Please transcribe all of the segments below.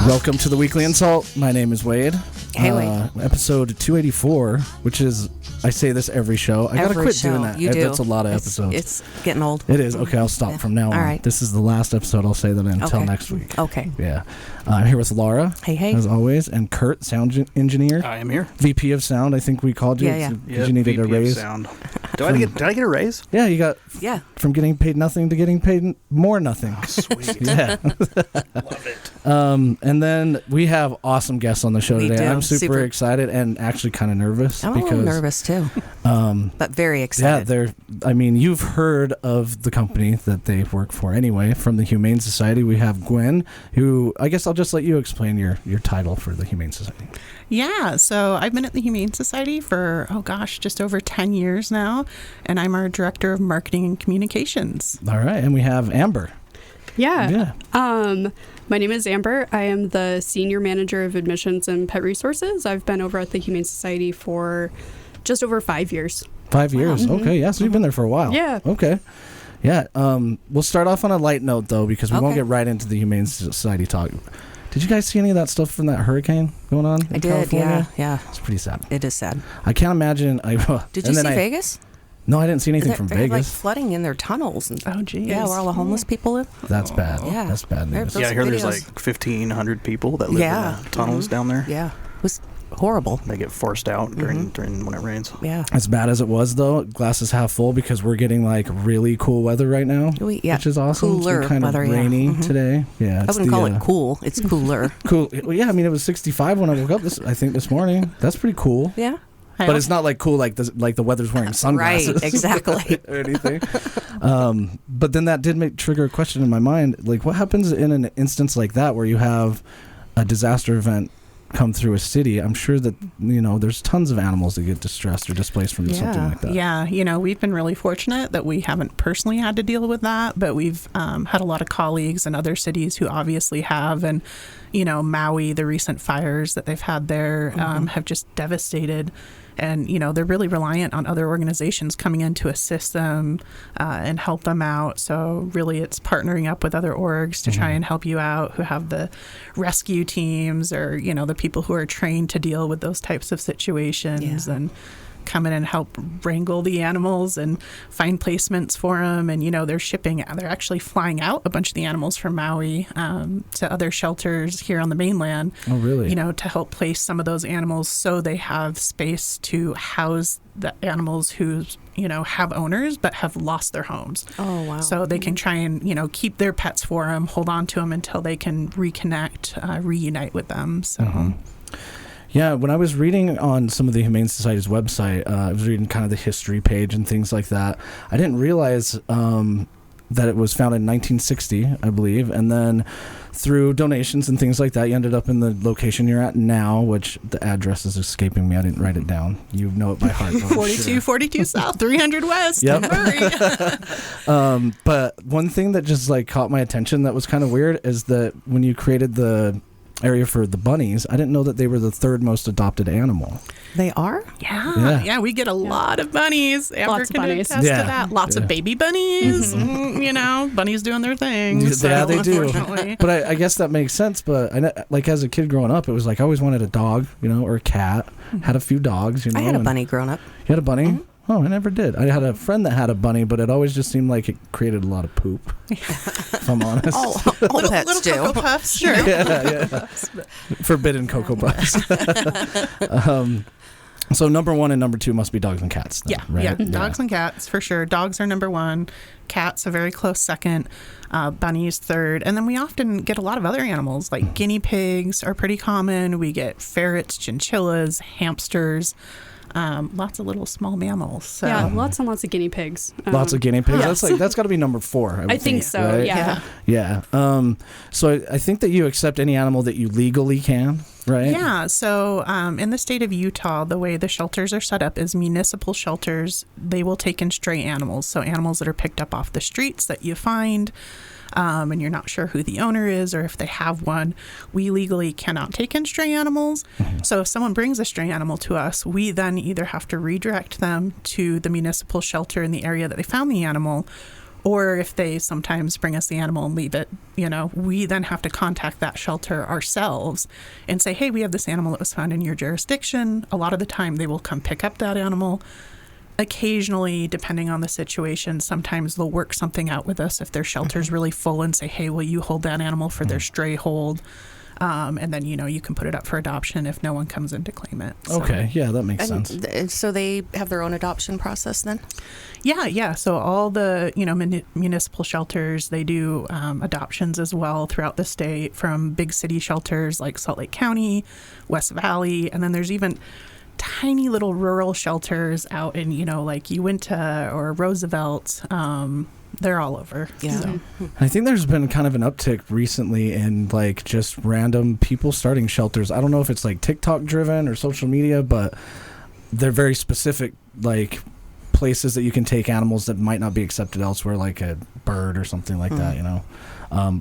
Welcome to the Weekly Insalt. My name is Wade. Hey, Wade. Episode 284, which is, I say this every show. I gotta quit doing that. You do. That's a lot of episodes. It's getting old. It is. Okay, I'll stop from now on. All right. This is the last episode. I'll say that until next week. Okay. Yeah. I'm here with Laura. Hey. As always. And Kurt, sound engineer. I am here. VP of sound, I think we called you. Yeah. Because you needed VP a raise. Of sound. Did I get a raise? Yeah, you got from getting paid nothing to getting paid more nothing. Oh, sweet. Yeah. Love it. And then we have awesome guests on the show today. I'm super excited and actually kind of nervous. I'm a little nervous too, but very excited. Yeah, you've heard of the company that they work for anyway. From the Humane Society, we have Guinn, who I guess I'll just let you explain your title for the Humane Society. Yeah, so I've been at the Humane Society for, just over 10 years now, and I'm our Director of Marketing and Communications. All right, and we have Amber. Yeah. My name is Amber. I am the Senior Manager of Admissions and Pet Resources. I've been over at the Humane Society for just over 5 years. 5 years? Wow. Okay, yeah, so you've been there for a while. Yeah. Okay. Yeah, we'll start off on a light note, though, because we won't get right into the Humane Society talk. Did you guys see any of that stuff from that hurricane going on in California? Yeah. It's pretty sad. It is sad. I can't imagine. Did you see Vegas? No, I didn't see anything from They had, Vegas. flooding in their tunnels. Oh, geez. Yeah, where all the homeless people live. That's bad. Yeah. That's bad news. Yeah, I hear there's like 1,500 people that live in the tunnels down there. Yeah. It was horrible. They get forced out during when it rains. Yeah. As bad as it was, though, glass is half full because we're getting like really cool weather right now, which is awesome. Cooler it's kind weather, of rainy today. Yeah, I wouldn't call it cool. It's cooler. Cool. Well, yeah, it was 65 when I woke up this morning. That's pretty cool. Yeah. But it's not like cool like the weather's wearing sunglasses. Right, exactly. or anything. But then that did trigger a question in my mind. Like, what happens in an instance like that where you have a disaster event come through a city? I'm sure that, there's tons of animals that get distressed or displaced from something like that. Yeah, we've been really fortunate that we haven't personally had to deal with that, but we've had a lot of colleagues in other cities who obviously have, and, Maui, the recent fires that they've had there have just devastated. And, they're really reliant on other organizations coming in to assist them and help them out. So really it's partnering up with other orgs to try and help you out, who have the rescue teams or, the people who are trained to deal with those types of situations and come in and help wrangle the animals and find placements for them. And, they're actually flying out a bunch of the animals from Maui to other shelters here on the mainland. Oh, really? To help place some of those animals so they have space to house the animals who, have owners but have lost their homes. Oh, wow. So they can try and, keep their pets for them, hold on to them until they can reconnect, reunite with them. So. Yeah, when I was reading on some of the Humane Society's website, I was reading kind of the history page and things like that. I didn't realize that it was founded in 1960, I believe, and then through donations and things like that, you ended up in the location you're at now, which the address is escaping me. I didn't write it down. You know it by heart. 4242 South, 300 West. Yep. Don't worry. But one thing that just caught my attention that was kind of weird is that when you created the area for the bunnies, I didn't know that they were the third most adopted animal. They are? Yeah, we get a lot of bunnies. Amber can attest to that. Lots of baby bunnies. Bunnies doing their thing. Yeah, they do. But I guess that makes sense. But as a kid growing up, it was I always wanted a dog, or a cat. Had a few dogs, I had a bunny growing up. You had a bunny? Mm-hmm. Oh, I never did. I had a friend that had a bunny, but it always just seemed like it created a lot of poop, if I'm honest. All pets do. Cocoa Puffs, sure. Yeah. Forbidden Cocoa Puffs. So number one and number two must be dogs and cats. Then, right? Yeah. Dogs and cats, for sure. Dogs are number one. Cats a very close second. Bunnies third. And then we often get a lot of other animals, like guinea pigs are pretty common. We get ferrets, chinchillas, hamsters. Lots of little small mammals. So. Yeah, lots and lots of guinea pigs. Lots of guinea pigs. Yes. That's got to be number 4. I think so. Right? Yeah. So I think that you accept any animal that you legally can, right? Yeah. So in the state of Utah, the way the shelters are set up is municipal shelters. They will take in stray animals, so animals that are picked up off the streets that you find. And you're not sure who the owner is or if they have one. We legally cannot take in stray animals. So if someone brings a stray animal to us, we then either have to redirect them to the municipal shelter in the area that they found the animal, Or if they sometimes bring us the animal and leave it, we then have to contact that shelter ourselves and say, hey, we have this animal that was found in your jurisdiction. A lot of the time they will come pick up that animal. Occasionally, depending on the situation, sometimes they'll work something out with us if their shelter's really full and say, hey, will you hold that animal for their stray hold? And then, you can put it up for adoption if no one comes in to claim it. So. Okay. Yeah, that makes sense. So they have their own adoption process then? Yeah. So all the, municipal shelters, they do adoptions as well throughout the state, from big city shelters like Salt Lake County, West Valley, and then there's even tiny little rural shelters out in, like Uinta or Roosevelt. They're all over. Yeah. So. I think there's been kind of an uptick recently in like just random people starting shelters. I don't know if it's like TikTok driven or social media, but they're very specific, like places that you can take animals that might not be accepted elsewhere, like a bird or something like that,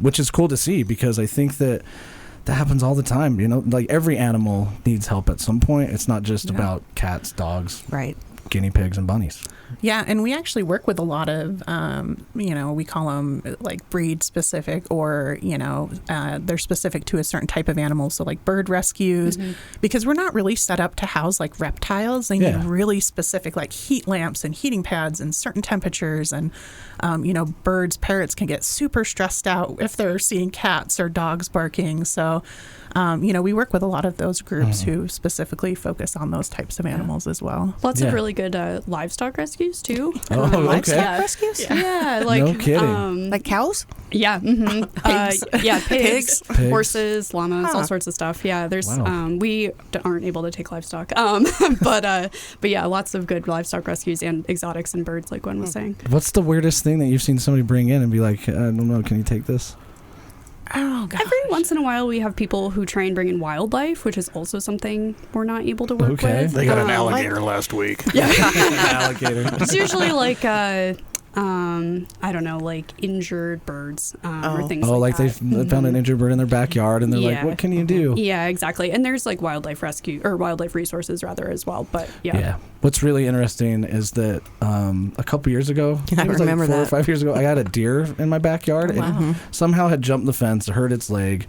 which is cool to see, because I think that happens all the time. Like every animal needs help at some point. It's not just about cats, dogs, right, guinea pigs, and bunnies. Yeah, and we actually work with a lot of, we call them like breed specific, or, they're specific to a certain type of animal. So like bird rescues, because we're not really set up to house like reptiles. They need really specific like heat lamps and heating pads and certain temperatures. And, birds, parrots can get super stressed out if they're seeing cats or dogs barking. So, we work with a lot of those groups who specifically focus on those types of animals as well. Lots of really good livestock rescues too. Livestock rescues? Yeah, like no kidding. Like cows? Yeah, Pigs. Pigs, horses, llamas, all sorts of stuff. Yeah, there's we aren't able to take livestock, but yeah, lots of good livestock rescues and exotics and birds, like Guinn was saying. What's the weirdest thing that you've seen somebody bring in and be like, I don't know, can you take this? Oh, gosh. Every once in a while, we have people who try and bring in wildlife, which is also something we're not able to work with. They got an alligator last week. Yeah. Alligator. It's usually like I don't know, like injured birds or things like that. They found an injured bird in their backyard, and they're like, what can you do? Yeah, exactly. And there's like wildlife rescue, or wildlife resources rather, as well. But yeah. What's really interesting is that a couple years ago, I remember like 4 or that. 5 years ago, I had a deer in my backyard, and somehow had jumped the fence, hurt its leg.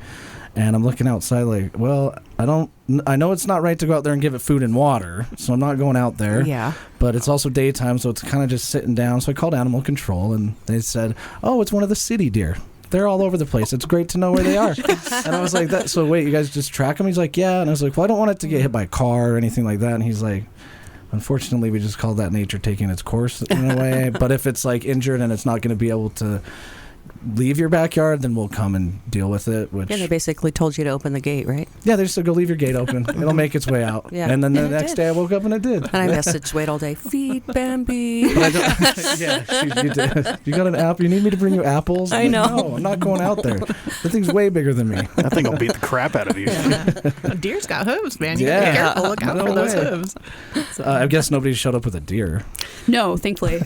And I'm looking outside like, well, I know it's not right to go out there and give it food and water, so I'm not going out there. Yeah. But it's also daytime, so it's kind of just sitting down. So I called animal control, and they said, oh, it's one of the city deer. They're all over the place. It's great to know where they are. And I was like, so wait, you guys just track them? He's like, yeah. And I was like, well, I don't want it to get hit by a car or anything like that. And he's like, unfortunately, we just call that nature taking its course in a way. But if it's like injured and it's not going to be able to leave your backyard, then we'll come and deal with it. Which, they basically told you to open the gate, right? Yeah, they just said, go leave your gate open. It'll make its way out. Yeah. And then the next day I woke up and it did. And I messaged Wade all day, feed Bambi. But you did. You got an apple? You need me to bring you apples? I know. No, I'm not going out there. The thing's way bigger than me. That thing will beat the crap out of you. A deer's got hooves, man. You gotta be careful. Look out for those hooves. I guess nobody showed up with a deer. No, thankfully.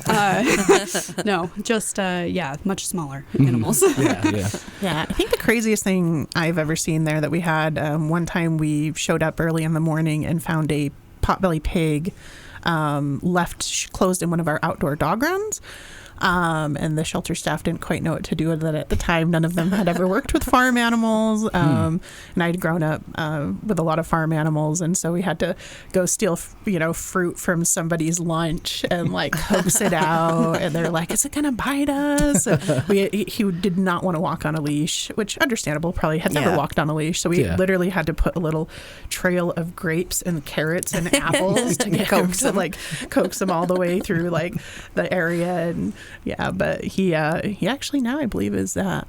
No, just, much smaller animals. Yeah, I think the craziest thing I've ever seen there that we had, one time we showed up early in the morning and found a potbelly pig closed in one of our outdoor dog runs. And the shelter staff didn't quite know what to do with it at the time. None of them had ever worked with farm animals. And I'd grown up with a lot of farm animals. And so we had to go steal, fruit from somebody's lunch and like coax it out. And they're like, is it going to bite us? He did not want to walk on a leash, which understandable, probably had never walked on a leash. So we literally had to put a little trail of grapes and carrots and apples to get him to like coax him all the way through like the area. And but he actually now I believe is at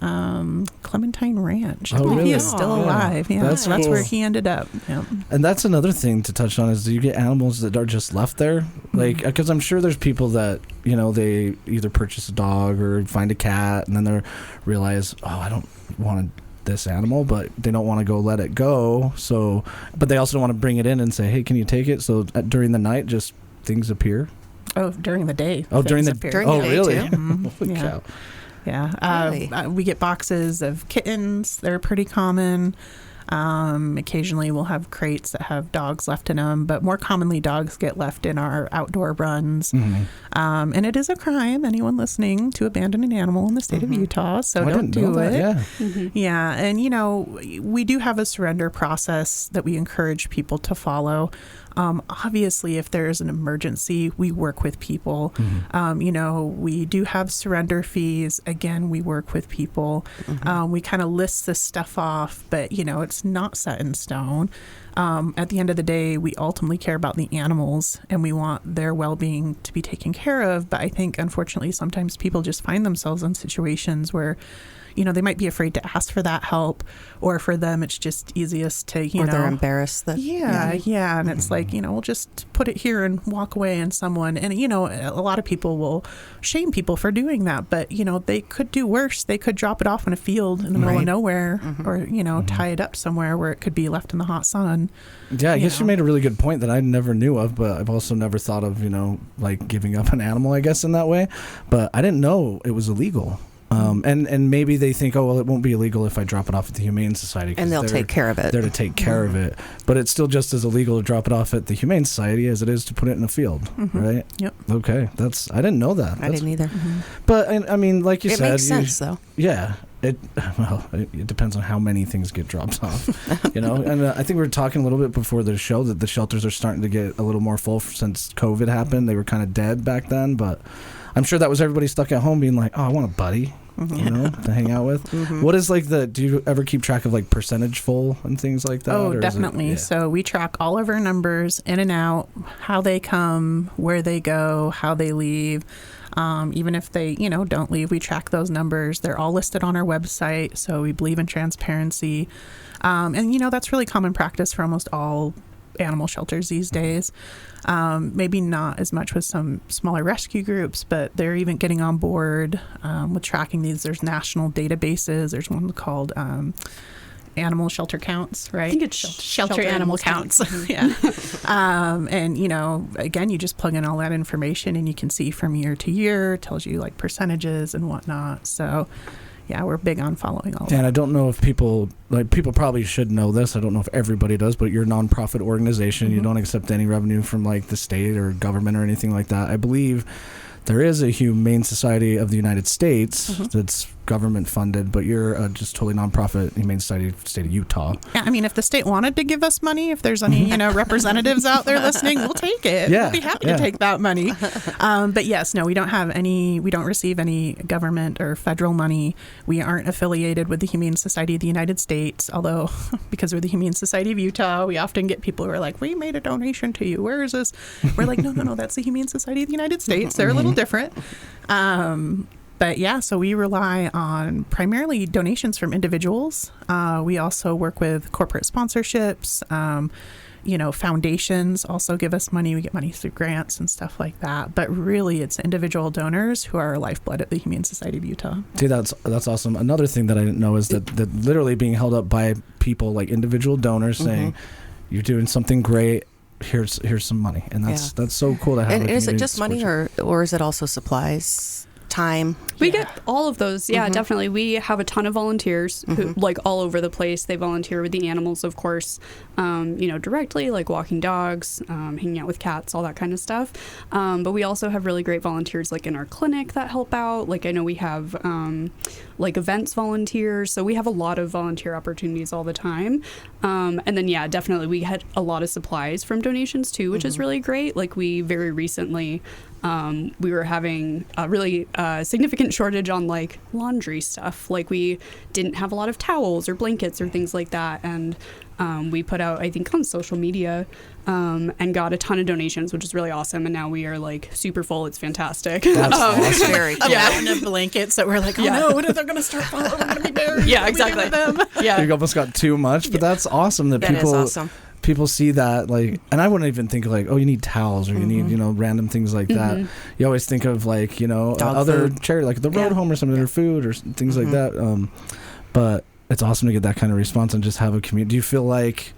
Clementine Ranch. I believe he is still alive. Yeah, that's cool. Where he ended up. Yeah. And that's another thing to touch on is, do you get animals that are just left there? Like, because I'm sure there's people that, they either purchase a dog or find a cat and then they realize, oh, I don't want this animal, but they don't want to go let it go. So, but they also don't want to bring it in and say, hey, can you take it? So during the night, just things appear. Oh, during the day. Oh, during the day. Oh, really? Holy cow. Yeah. Really? We get boxes of kittens. They're pretty common. Occasionally we'll have crates that have dogs left in them, but more commonly dogs get left in our outdoor runs. And it is a crime, anyone listening, to abandon an animal in the state of Utah, so don't do it. Yeah, and we do have a surrender process that we encourage people to follow. Obviously, if there's an emergency, we work with people. We do have surrender fees. Again, we work with people. We kind of list this stuff off, but, it's not set in stone. At the end of the day, we ultimately care about the animals and we want their well-being to be taken care of. But I think, unfortunately, sometimes people just find themselves in situations where they might be afraid to ask for that help, or for them, it's just easiest to, or they're embarrassed that. Yeah. And it's like, we'll just put it here and walk away, and someone, and, a lot of people will shame people for doing that, but, they could do worse. They could drop it off in a field in the middle of nowhere, or, tie it up somewhere where it could be left in the hot sun. Yeah, I guess you made a really good point that I never knew of, but I've also never thought of, like giving up an animal, I guess, in that way. But I didn't know it was illegal. And maybe they think, oh, well, it won't be illegal if I drop it off at the Humane Society. And they'll take care of it. They're to take care of it. But it's still just as illegal to drop it off at the Humane Society as it is to put it in a field, right? Yep. Okay. I didn't know that. I didn't either. But, I mean, like you said. It makes sense, though. Yeah. It depends on how many things get dropped off, And I think we were talking a little bit before the show that the shelters are starting to get a little more full since COVID happened. They were kind of dead back then, but I'm sure that was everybody stuck at home being like, oh, I want a buddy. To hang out with. What is do you ever keep track of percentage full and things like that? Oh, definitely. So we track all of our numbers in and out, how they come, where they go, how they leave. Even if they, don't leave, we track those numbers. They're all listed on our website. So we believe in transparency. And, that's really common practice for almost all animal shelters these days. Maybe not as much with some smaller rescue groups, but they're even getting on board with tracking these. There's national databases. There's one called Animal Shelter Counts, right? I think it's Shelter Animal Counts. Yeah. And, again, you just plug in all that information and you can see from year to year. It tells you percentages and whatnot. So yeah, we're big on following all that. And I don't know if people probably should know this. I don't know if everybody does, but you're a nonprofit organization. You don't accept any revenue from the state or government or anything like that. I believe there is a Humane Society of the United States that's government funded, but you're just totally nonprofit Humane Society of the state of Utah. Yeah, I mean, if the state wanted to give us money, if there's any representatives out there listening, we'll take it. Yeah, we'll be happy to take that money. But yes, no, we don't receive any government or federal money. We aren't affiliated with the Humane Society of the United States, although because we're the Humane Society of Utah, we often get people who are like, we made a donation to you. Where is this? We're like, no, that's the Humane Society of the United States. They're a little different. But yeah, so we rely on primarily donations from individuals. We also work with corporate sponsorships. Foundations also give us money. We get money through grants and stuff like that. But really, it's individual donors who are our lifeblood at the Humane Society of Utah. See, that's awesome. Another thing that I didn't know is that literally being held up by people like individual donors saying, you're doing something great. Here's some money, and that's so cool to have. And is it just money, or is it also supplies? Time. We get all of those. Yeah, definitely. We have a ton of volunteers who all over the place. They volunteer with the animals, of course, directly, like walking dogs, hanging out with cats, all that kind of stuff. But we also have really great volunteers in our clinic that help out. I know we have events volunteers. So we have a lot of volunteer opportunities all the time. And then, definitely we had a lot of supplies from donations too, which is really great. We very recently we were having a really significant shortage on laundry stuff. We didn't have a lot of towels or blankets or things like that. And we put out, I think, on social media and got a ton of donations, which is really awesome. And now we are super full. It's fantastic. That's awesome. Very cool. And blankets that we're like, no, when are they going to start falling? We're going to be buried. Yeah, exactly. Yeah. You almost got too much, but that's awesome that people. Is awesome. People see that and I wouldn't even think of you need towels or you need random things like that. You always think of other charity the road home or something or food or things like that. But it's awesome to get that kind of response and just have a community. Do you feel like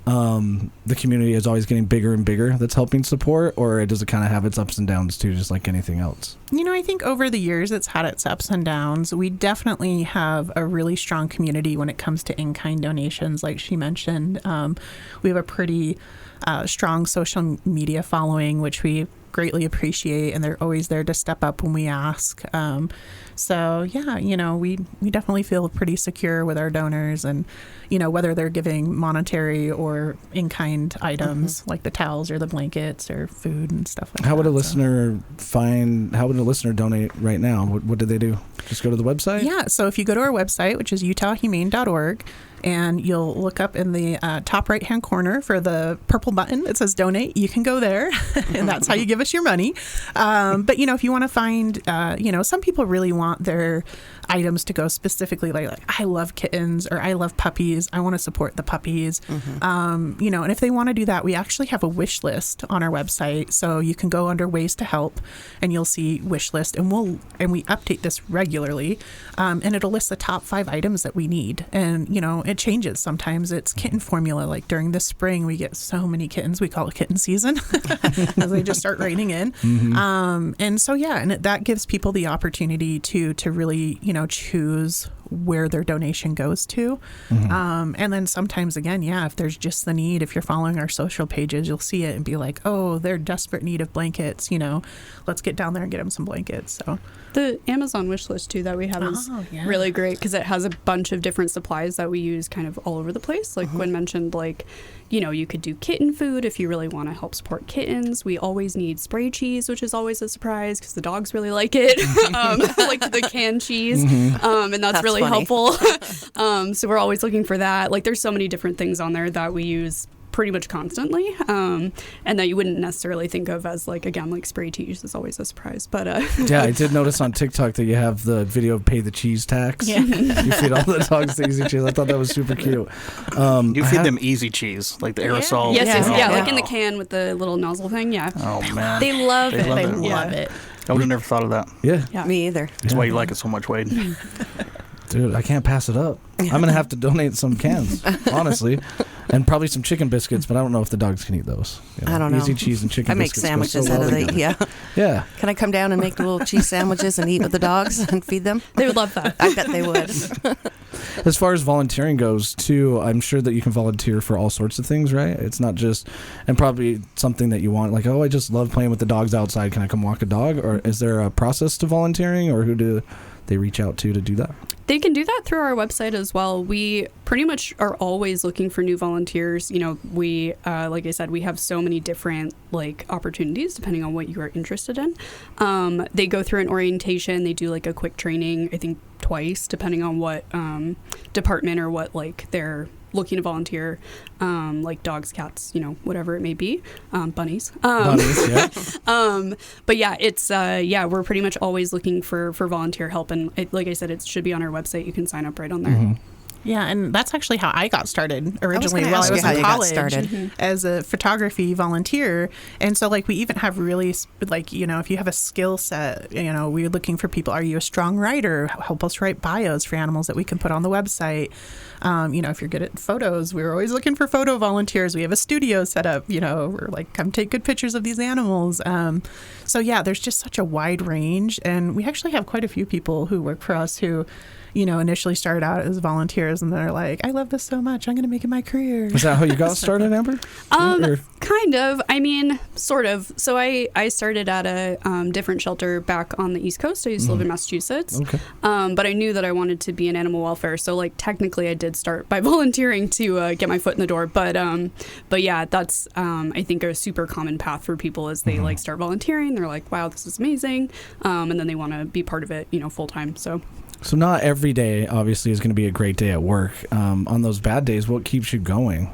the community is always getting bigger and bigger that's helping support, or does it kind of have its ups and downs too, just like anything else? I think over the years it's had its ups and downs. We definitely have a really strong community when it comes to in-kind donations, like she mentioned. We have a pretty strong social media following, which we greatly appreciate, and they're always there to step up when we ask. So yeah, we definitely feel pretty secure with our donors, and whether they're giving monetary or in-kind items like the towels or the blankets or food and stuff like that. How would a listener donate right now? What do they do? Just go to the website? Yeah, so if you go to our website, which is utahhumane.org, and you'll look up in the top right-hand corner for the purple button that says donate. You can go there, and that's how you give us your money. But, if you want to find, some people really want their items to go specifically like I love kittens or I love puppies. I want to support the puppies. And if they want to do that, we actually have a wish list on our website. So you can go under ways to help, and you'll see wish list, and we update this regularly. And it'll list the top 5 items that we need. And, it changes. Sometimes it's kitten formula. Like during the spring, we get so many kittens. We call it kitten season as they just start raining in. And so, and that gives people the opportunity to really, choose where their donation goes to. And then sometimes, again, if there's just the need, if you're following our social pages, you'll see it and be like, oh, they're desperate need of blankets, let's get down there and get them some blankets. So the Amazon wish list too that we have is really great, because it has a bunch of different supplies that we use kind of all over the place. Like Guinn mentioned, you could do kitten food if you really want to help support kittens. We always need spray cheese, which is always a surprise because the dogs really like it. Like the canned cheese. And that's really funny. Helpful. So we're always looking for that. Like there's so many different things on there that we use pretty much constantly, and that you wouldn't necessarily think of as like spray cheese is always a surprise. But yeah, I did notice on TikTok that you have the video of pay the cheese tax. You feed all the dogs the easy cheese. I thought that was super cute. You feed them easy cheese, like the aerosol. Yes, like in the can with the little nozzle thing. Oh man, they love it. They love it. I would have never thought of that. Yeah. Me either. That's why you like it so much, Wade. Dude, I can't pass it up. I'm going to have to donate some cans, honestly. And probably some chicken biscuits, but I don't know if the dogs can eat those. I don't know. Easy cheese and chicken biscuits. I make sandwiches out of it, Yeah. Can I come down and make little cheese sandwiches and eat with the dogs and feed them? They would love that. I bet they would. As far as volunteering goes, too, I'm sure that you can volunteer for all sorts of things, right? It's not just, and probably something that you want, like, oh, I just love playing with the dogs outside. Can I come walk a dog? Or is there a process to volunteering, or who do they reach out to do that? They can do that through our website as well. We pretty much are always looking for new volunteers. We, like I said, we have so many different opportunities depending on what you are interested in. They go through an orientation. They do a quick training, I think twice, depending on what department or what they're looking to volunteer, like dogs, cats, whatever it may be, bunnies. Bunnies, yeah. But yeah, it's we're pretty much always looking for volunteer help, and like I said, it should be on our website. You can sign up right on there. Yeah, and that's actually how I got started originally while I was in college as a photography volunteer. And so we even have really if you have a skill set, we're looking for people. Are you a strong writer? Help us write bios for animals that we can put on the website. If you're good at photos, we're always looking for photo volunteers. We have a studio set up, we're come take good pictures of these animals. So yeah, there's just such a wide range. And we actually have quite a few people who work for us who initially started out as volunteers, and they're like, I love this so much, I'm going to make it my career. Is that how you got started, Amber? Kind of. I mean, sort of. So I started at a different shelter back on the East Coast. I used to live in Massachusetts. Okay. But I knew that I wanted to be in animal welfare. So technically I did start by volunteering to get my foot in the door. But yeah, that's I think a super common path for people as they start volunteering. They're like, wow, this is amazing. And then they want to be part of it, full time. So not every day, obviously, is going to be a great day at work. On those bad days, what keeps you going?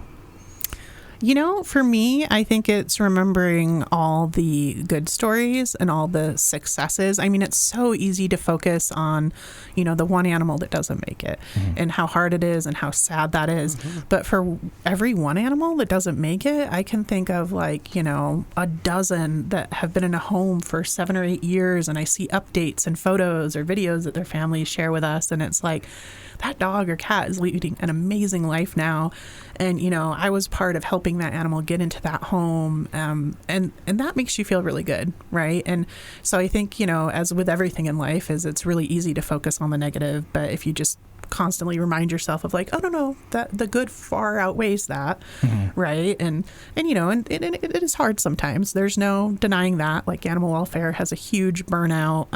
For me, I think it's remembering all the good stories and all the successes. I mean, it's so easy to focus on, the one animal that doesn't make it and how hard it is and how sad that is. But for every one animal that doesn't make it, I can think of a dozen that have been in a home for 7 or 8 years, and I see updates and photos or videos that their families share with us. And it's that dog or cat is leading an amazing life now. And, I was part of helping that animal get into that home. And that makes you feel really good, right? And so I think, as with everything in life, it's really easy to focus on the negative. But if you just constantly remind yourself of like, oh no, that the good far outweighs that, right? And it is hard sometimes. There's no denying that. Like animal welfare has a huge burnout,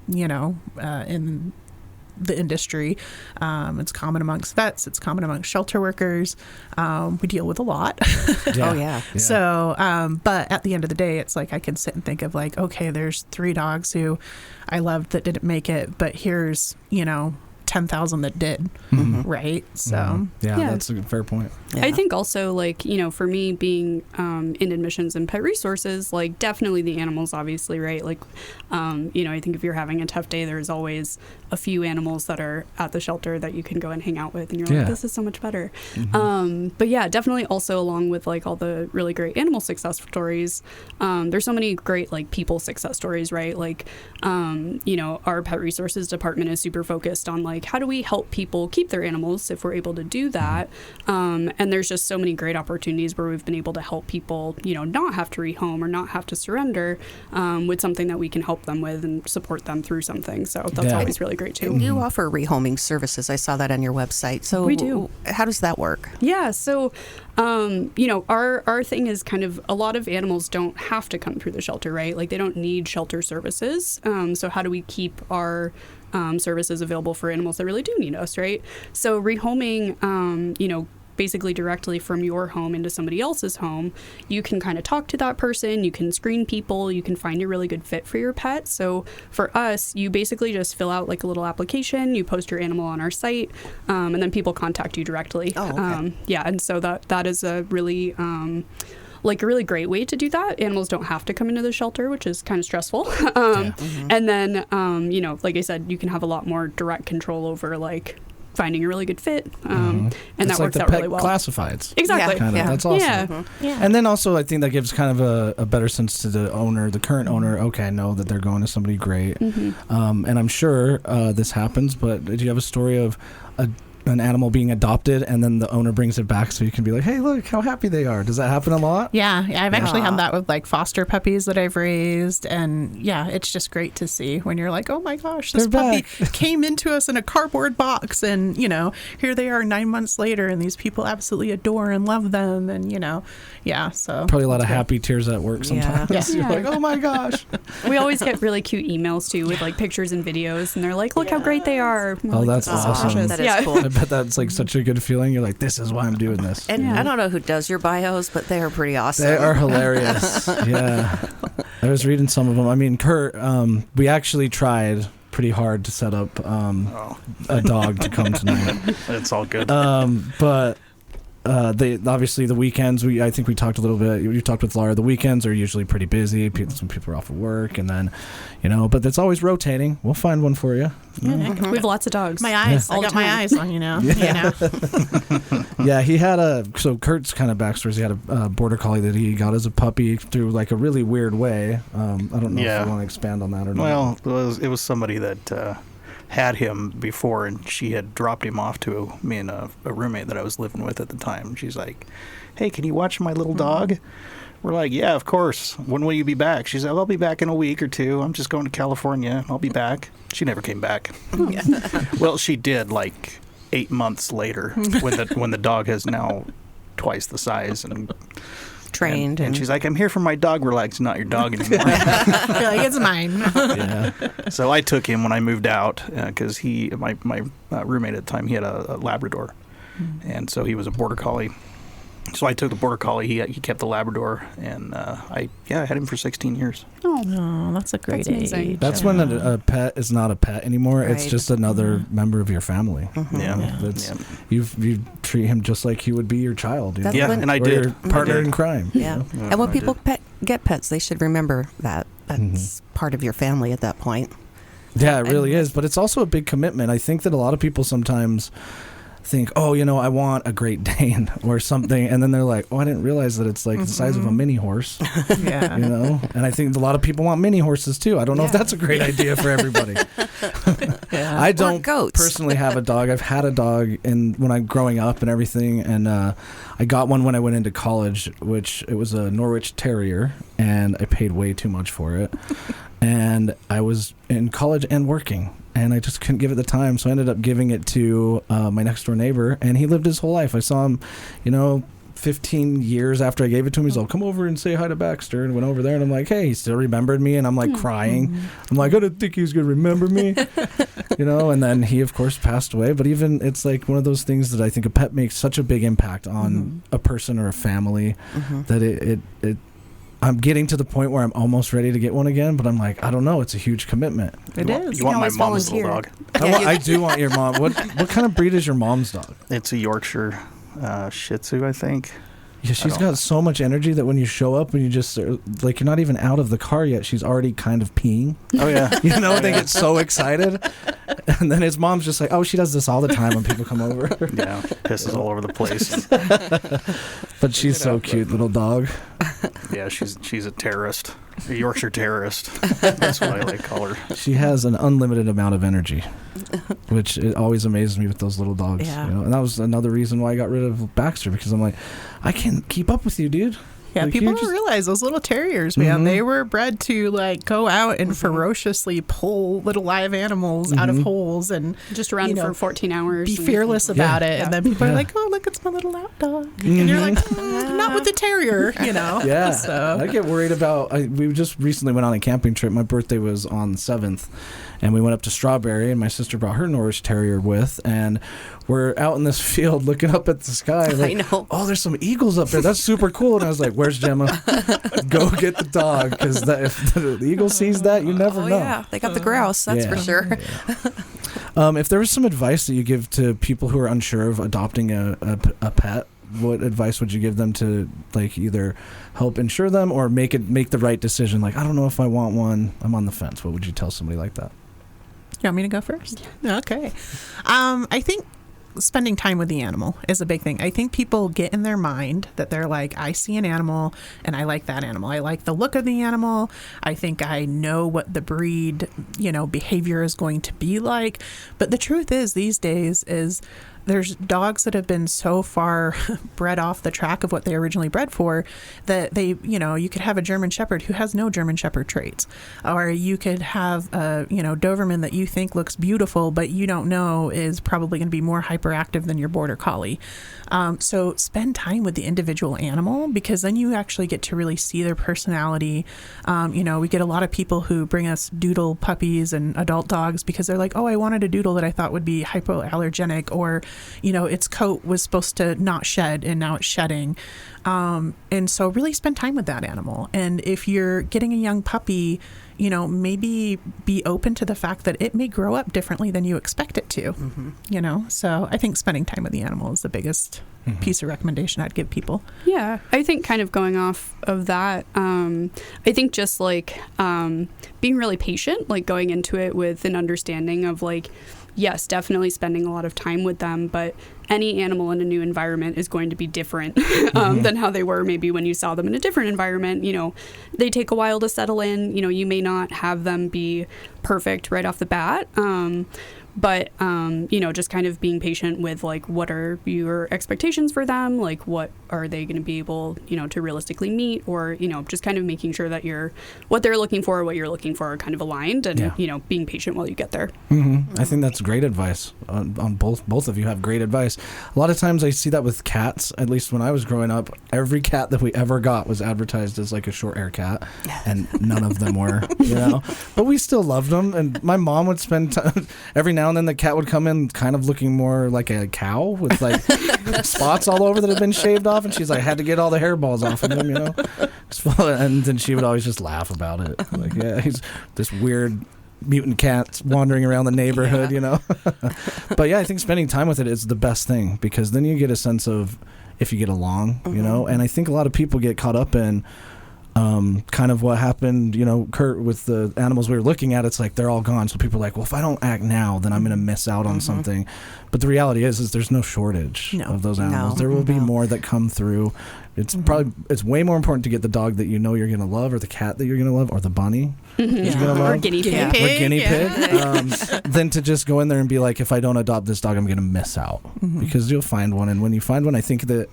in the industry. It's common amongst vets. It's common amongst shelter workers. We deal with a lot. Oh yeah. So, but at the end of the day, it's like I can sit and think of like, okay, there's 3 dogs who I loved that didn't make it, but here's 10,000 that did, right? So yeah, that's a fair point. Yeah. I think also like, for me being in admissions and pet resources, like definitely the animals, obviously, right? Like, I think if you're having a tough day, there's always a few animals that are at the shelter that you can go and hang out with, and you're like, this is so much better. But yeah, definitely also along with like all the really great animal success stories, there's so many great like people success stories, right? Like, our pet resources department is super focused on like, how do we help people keep their animals if we're able to do that? And there's just so many great opportunities where we've been able to help people, not have to rehome or not have to surrender with something that we can help them with and support them through something. So that's always really great too. You offer rehoming services. I saw that on your website. So we do. How does that work? Yeah. So, our thing is kind of a lot of animals don't have to come through the shelter, right? Like they don't need shelter services. So how do we keep our services available for animals that really do need us, right? So rehoming, basically directly from your home into somebody else's home, you can kind of talk to that person, you can screen people, you can find a really good fit for your pet. So for us, you basically just fill out like a little application, you post your animal on our site, and then people contact you directly. Oh, okay. And so that is a really like a really great way to do that. Animals don't have to come into the shelter, which is kind of stressful. And then, like I said, you can have a lot more direct control over like finding a really good fit, and it's that like works out really well. Classifieds. Exactly. That's awesome. Yeah. And then also I think that gives kind of a better sense to the owner, the current owner. Okay, I know that they're going to somebody great. And I'm sure this happens, but do you have a story of an animal being adopted and then the owner brings it back so you can be like, hey, look how happy they are? Does that happen a lot? Yeah, I've actually had that with like foster puppies that I've raised, and yeah, it's just great to see when you're like, oh my gosh, this puppy came into us in a cardboard box, and here they are 9 months later, and these people absolutely adore and love them, and so probably a lot of happy tears at work sometimes. You're like, oh my gosh. We always get really cute emails too with like pictures and videos, and they're like, look how great they are. Oh, that's awesome. That is cool. I bet that's like such a good feeling. You're like, this is why I'm doing this. And I don't know who does your bios, but they are pretty awesome. They are hilarious. Yeah. I was reading some of them. I mean, Kurt, we actually tried pretty hard to set up a dog to come tonight. It's all good. But they obviously the weekends. I think we talked a little bit. You talked with Laura. The weekends are usually pretty busy. Some people are off of work, and then but it's always rotating. We'll find one for you. We have lots of dogs. My eyes. I got my eyes on Yeah, he had so Kurt's kind of backstory is he had a border collie that he got as a puppy through like a really weird way. I don't know if you want to expand on that or not. Well, it was somebody that had him before, and she had dropped him off to me and a roommate that I was living with at the time. She's like, hey, can you watch my little dog? We're like, yeah, of course. When will you be back? She's like, I'll be back in a week or two. I'm just going to California. I'll be back. She never came back. Well, she did like 8 months later when the dog has now twice the size and trained. And she's like, I'm here for my dog. We're like, it's not your dog anymore. You're like, it's mine. Yeah. So I took him when I moved out because my roommate at the time, he had a Labrador. And so he was a border collie. So I took the border collie. He kept the Labrador, and I had him for 16 years. Oh, that's a great age. That's when a pet is not a pet anymore. Right. It's just another member of your family. You treat him just like he would be your child. And I did. Your partner in crime. Yeah. And when people get pets, they should remember that that's part of your family at that point. Yeah, it really is. But it's also a big commitment. I think that a lot of people sometimes think, oh, I want a Great Dane or something, and then they're like, oh, I didn't realize that it's like the size of a mini horse. Yeah. And I think a lot of people want mini horses too. I don't know if that's a great idea for everybody. Yeah. I don't goats. personally have a dog. I've had a dog when I'm growing up and everything, and I got one when I went into college, which it was a Norwich Terrier, and I paid way too much for it. And I was in college and working, and I just couldn't give it the time, so I ended up giving it to my next door neighbor, and he lived his whole life. I saw him, 15 years after I gave it to him. He's like, come over and say hi to Baxter, and went over there, and I'm like, hey, he still remembered me, and I'm like crying. I'm like, I didn't think he was gonna remember me. And then he of course passed away. But even it's like one of those things that I think a pet makes such a big impact on a person or a family that it I'm getting to the point where I'm almost ready to get one again, but I'm like, I don't know. It's a huge commitment. It is. You want my always mom's volunteer. little dog? I do want your mom. What kind of breed is your mom's dog? It's a Yorkshire Shih Tzu, I think. Yeah, she's got so much energy that when you show up and you just like, you're not even out of the car yet, she's already kind of peeing. Oh yeah. They get so excited, and then his mom's just like, oh, she does this all the time when people come over. Yeah, pisses all over the place. But she's so cute, little dog. Yeah, she's a terrorist, a Yorkshire terrorist. That's what I like to call her. She has an unlimited amount of energy, which it always amazes me with those little dogs. Yeah. And that was another reason why I got rid of Baxter, because I'm like, I can't keep up with you, dude. Yeah, Like, people you don't just- realize those little terriers, man. They were bred to like go out and ferociously pull little live animals out of holes and Just run for 14 hours. be and- fearless about it. Yeah. And then people are Yeah. like, "Oh, look, it's my little lap dog," and you're like, "Not with the terrier," Yeah, So I get worried about. We just recently went on a camping trip. My birthday was on the 7th, and we went up to Strawberry, and my sister brought her Norwich Terrier with, and we're out in this field looking up at the sky. Like, I know. oh, there's some eagles up there. That's super cool. And I was like, where's Gemma? Go get the dog, because if the eagle sees that, you never know. Yeah, they got the grouse, that's for sure. If there was some advice that you give to people who are unsure of adopting a pet, what advice would you give them to like either help insure them or make the right decision? Like, I don't know if I want one. I'm on the fence. What would you tell somebody like that? You want me to go first? Okay. I think spending time with the animal is a big thing. I think people get in their mind that they're like, I see an animal and I like that animal. I like the look of the animal. I think I know what the breed, behavior is going to be like. But the truth is, these days is there's dogs that have been so far bred off the track of what they originally bred for that you could have a German Shepherd who has no German Shepherd traits, or you could have a, Doberman that you think looks beautiful, but you don't know is probably going to be more hyperactive than your Border Collie. So spend time with the individual animal, because then you actually get to really see their personality. We get a lot of people who bring us doodle puppies and adult dogs because they're like, oh, I wanted a doodle that I thought would be hypoallergenic, or its coat was supposed to not shed and now it's shedding. And so really spend time with that animal. And if you're getting a young puppy, maybe be open to the fact that it may grow up differently than you expect it to, So I think spending time with the animal is the biggest piece of recommendation I'd give people. Yeah, I think kind of going off of that, I think just like being really patient, like going into it with an understanding of like, yes, definitely spending a lot of time with them, but any animal in a new environment is going to be different than how they were maybe when you saw them in a different environment. They take a while to settle in. You may not have them be perfect right off the bat. But, just kind of being patient with, like, what are your expectations for them? Like, what are they going to be able, to realistically meet? Or, just kind of making sure that what they're looking for, what you're looking for are kind of aligned and, being patient while you get there. I think that's great advice. On both of you have great advice. A lot of times I see that with cats, at least when I was growing up. Every cat that we ever got was advertised as, like, a short hair cat, and none of them were, But we still loved them, and my mom would spend time, every now and then the cat would come in kind of looking more like a cow with like spots all over that had been shaved off, and she's like, had to get all the hairballs off of him, and then she would always just laugh about it, like, yeah, he's this weird mutant cat wandering around the neighborhood. But yeah, I think spending time with it is the best thing, because then you get a sense of if you get along, and I think a lot of people get caught up in, kind of what happened, Kurt, with the animals we were looking at. It's like they're all gone. So people are like, well, if I don't act now, then I'm going to miss out on something. But the reality is there's no shortage of those animals. There will be more that come through. It's way more important to get the dog that you're going to love, or the cat that you're going to love, or the bunny that you're going to love, or guinea pig, than to just go in there and be like, if I don't adopt this dog, I'm going to miss out. Because you'll find one, and when you find one, I think that,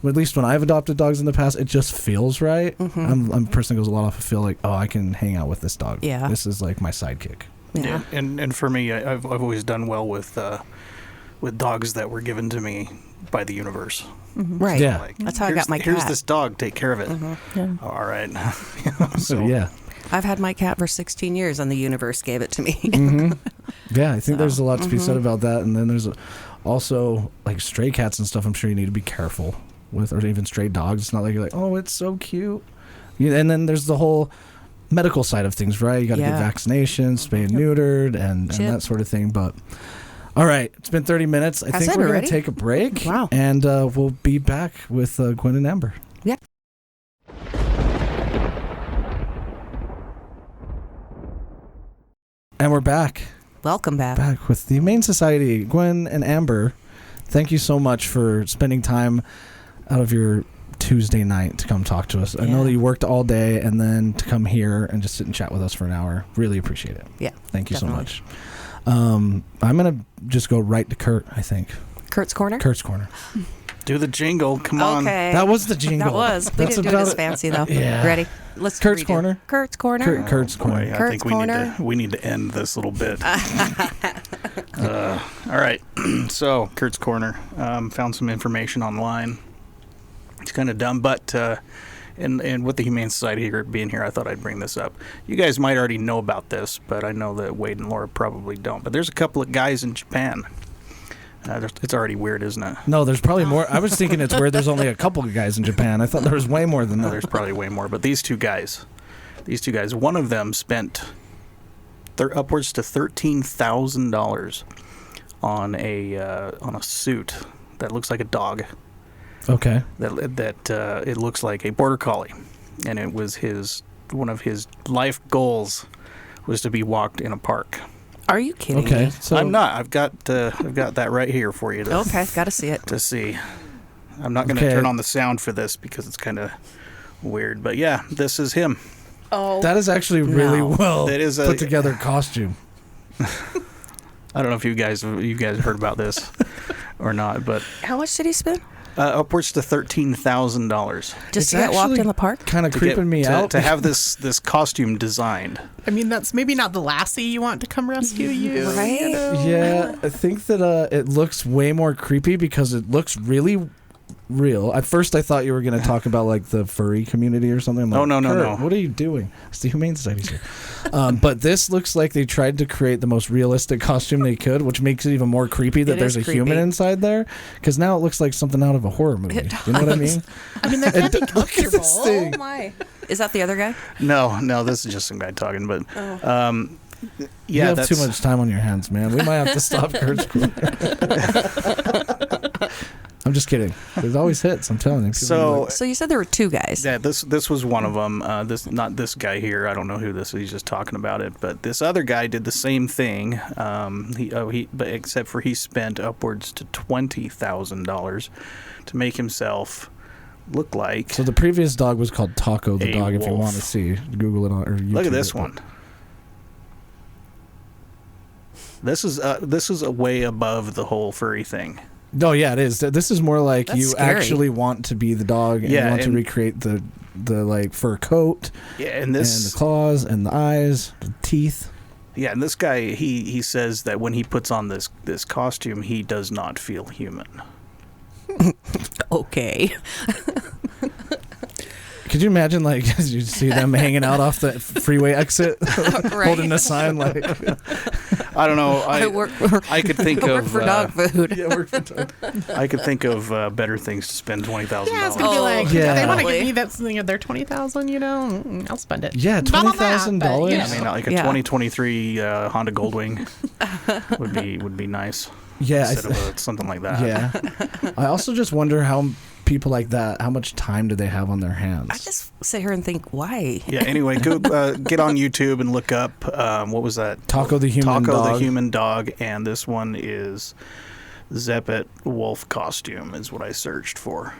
at least when I've adopted dogs in the past, it just feels right. I'm a person that goes a lot off of feel like, oh, I can hang out with this dog. Yeah. This is like my sidekick. Yeah. And for me, I've always done well with dogs that were given to me by the universe. Right. Yeah. Like, That's how I got my cat. Here's this dog. Take care of it. All right. So yeah. I've had my cat for 16 years, and the universe gave it to me. Yeah, I think there's a lot to be said about that. And then there's also like stray cats and stuff. I'm sure you need to be careful with, or even stray dogs. It's not like you're like, oh, it's so cute. And then there's the whole medical side of things, right? You got to get vaccinations, spay and neutered, and that sort of thing. But all right, it's been 30 minutes. I think we're going to take a break. Wow. And we'll be back with Guinn and Amber. Yeah. And we're back. Welcome back. Back with the Humane Society. Guinn and Amber, thank you so much for spending time out of your Tuesday night to come talk to us. I know that you worked all day, and then to come here and just sit and chat with us for an hour. Really appreciate it. Yeah. Thank you definitely. so much. I'm going to just go right to Kurt, I think. Kurt's Corner? Kurt's Corner. Do the jingle. Come on. Okay. That was the jingle. That was. We didn't do it as fancy, though. Yeah. Ready? Let's Kurt's redo. Corner. Kurt's Corner. Kurt's Corner. Boy, I Kurt's think Corner. we need to end this little bit. All right. So, Kurt's Corner. Found some information online. It's kind of dumb, but and with the Humane Society here being here, I thought I'd bring this up. You guys might already know about this, but I know that Wade and Laura probably don't. But there's a couple of guys in Japan. It's already weird, isn't it? No, there's probably more. I was thinking it's weird there's only a couple of guys in Japan. I thought there was way more than No, that. there's probably way more. But these two guys, one of them spent upwards to $13,000 on a suit that looks like a dog. Okay. That it looks like a border collie, and it was one of his life goals was to be walked in a park. Are you kidding Okay. me? So I'm not. I've got that right here for you. Okay, got to see it. To see. I'm not going to turn on the sound for this because it's kind of weird. But yeah, this is him. Oh, that is actually really well That is put together costume. I don't know if you guys heard about this or not, but how much did he spend? upwards to $13,000 Just to get walked in the park? Kind of creeping me out. to have this costume designed. I mean, that's maybe not the lassie you want to come rescue you. Right? You know? Yeah, I think that it looks way more creepy because it looks really real. At first, I thought you were going to talk about like the furry community or something. I'm like, Oh, no. Kurt, what are you doing? It's the Humane Society here. But this looks like they tried to create the most realistic costume they could, which makes it even more creepy that there's a human inside there. Because now it looks like something out of a horror movie. You know what I mean? I mean, that can't be Look at this comfortable. thing. Oh, my. Is that the other guy? No, this is just some guy talking. But You yeah, have too much time on your hands, man. We might have to stop Kurt's Corner. I'm just kidding. There's always hits. I'm telling you. So you said there were two guys. Yeah, this was one of them. Not this guy here. I don't know who this is. He's just talking about it. But this other guy did the same thing. But except for he spent upwards to $20,000 to make himself look like. So the previous dog was called Taco the a dog. If you wolf. want to see, Google it on or YouTube. Look at this one. This is a way above the whole furry thing. Oh yeah, it is. This is more like That's you scary. actually want to be the dog and you want to recreate the like fur coat. Yeah, and and the claws and the eyes, the teeth. Yeah, and this guy he says that when he puts on this costume, he does not feel human. Okay. Could you imagine, like, you see them hanging out off the freeway exit, holding a sign like, I don't know. I could think I of work for dog food. yeah, work for dog. I could think of better things to spend $20,000. Yeah, it's gonna be like, yeah. they want to Totally. give me that something of their $20,000. You know, I'll spend it. Yeah, Not on that, $20,000. but, you know. I mean, like a 2023 Honda Goldwing would be nice. Yeah, Instead of something like that. yeah. I also just wonder how people like that, how much time do they have on their hands? I just sit here and think, why? Yeah. Anyway, go get on YouTube and look up what was that? Taco the human Taco dog. the human dog, and this one is Zeppet wolf costume is what I searched for.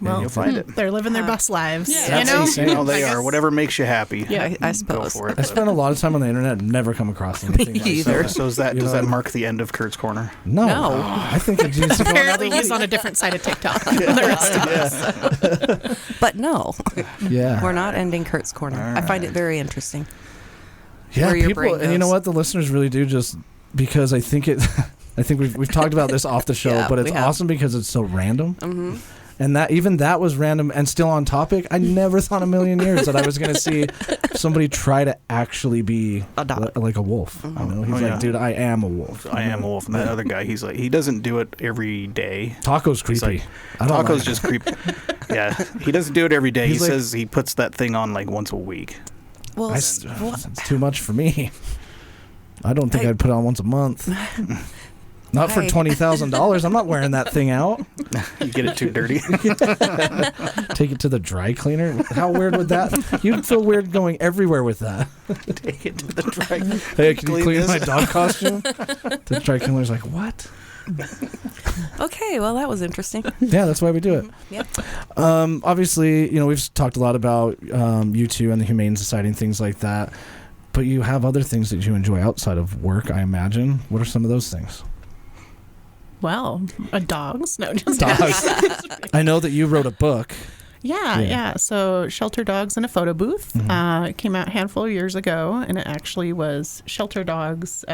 Well, you'll find it. They're living their best lives. Yeah. You That's know? insane. You know, they I are. guess- Whatever makes you happy. Yeah, I Go suppose. for it. I spent a lot of time on the internet and never come across anything like Either. that. So is that You does know, that mark the end of Kurt's Corner? No. No. I think it needs to go Apparently, another he's on a different side of TikTok than the rest of us. But no, week. Yeah. we're not ending Kurt's Corner. All I find it right. very interesting. Yeah, where your people, brain and you know goes. what? The listeners really do, just because I think it. I think we've talked about this off the show, Yeah, but it's we have. awesome because it's so random, Hmm. and that was random and still on topic. I never thought a million years that I was going to see somebody try to actually be A dog. like a wolf. You know, he's Oh, like, yeah. dude, I am a wolf. I am a wolf. And that other guy, he's like, he doesn't do it every day. Taco's He's creepy. like, I don't Taco's like just creepy. Yeah, he doesn't do it every day. He's he like- says he puts that thing on like once a week. Well, It's what? too much for me. I don't think I- I'd put it on once a month. Not for Why? $20,000. I'm not wearing that thing out. You get it too dirty. Take it to the dry cleaner. How weird would that? You'd feel weird going everywhere with that. Take it to the dry. Hey, can you Clean clean this? my dog costume? The dry cleaner's like, what? Okay, well, that was interesting. Yeah, that's why we do it. Yep. Obviously, you know, we've talked a lot about you two and the Humane Society and things like that. But you have other things that you enjoy outside of work, I imagine. What are some of those things? Well, dogs. No, just Dogs. I know that you wrote a book. Yeah. So Shelter Dogs in a Photo Booth. Mhm. It came out a handful of years ago, and it actually was shelter dogs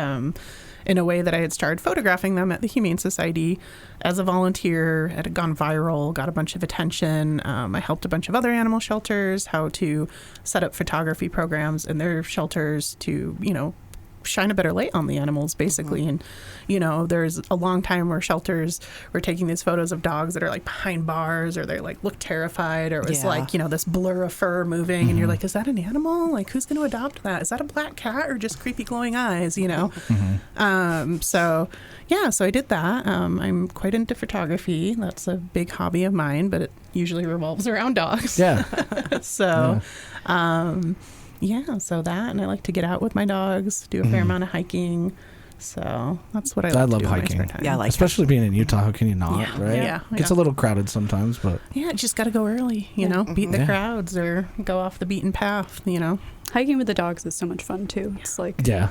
in a way that I had started photographing them at the Humane Society as a volunteer. It had gone viral, got a bunch of attention. I helped a bunch of other animal shelters how to set up photography programs in their shelters to, you know, shine a better light on the animals, basically. And, you know, there's a long time where shelters were taking these photos of dogs that are like behind bars, or they like look terrified, or it was Yeah. like, you know, this blur of fur moving, and you're like, is that an animal? Like, who's going to adopt that? Is that a black cat or just creepy glowing eyes, you know? So I did that. I'm quite into photography. That's a big hobby of mine, but it usually revolves around dogs. Yeah. So, so that, and I like to get out with my dogs, do a fair amount of hiking. So that's what I I like love to do in my hiking. spare time. Yeah, I like Especially being in Utah, how can you not, Yeah. right? Yeah, Gets yeah. a little crowded sometimes, but Yeah, just got to go early, you know, beat the Yeah. crowds or go off the beaten path, you know. Hiking with the dogs is so much fun too. It's like yeah.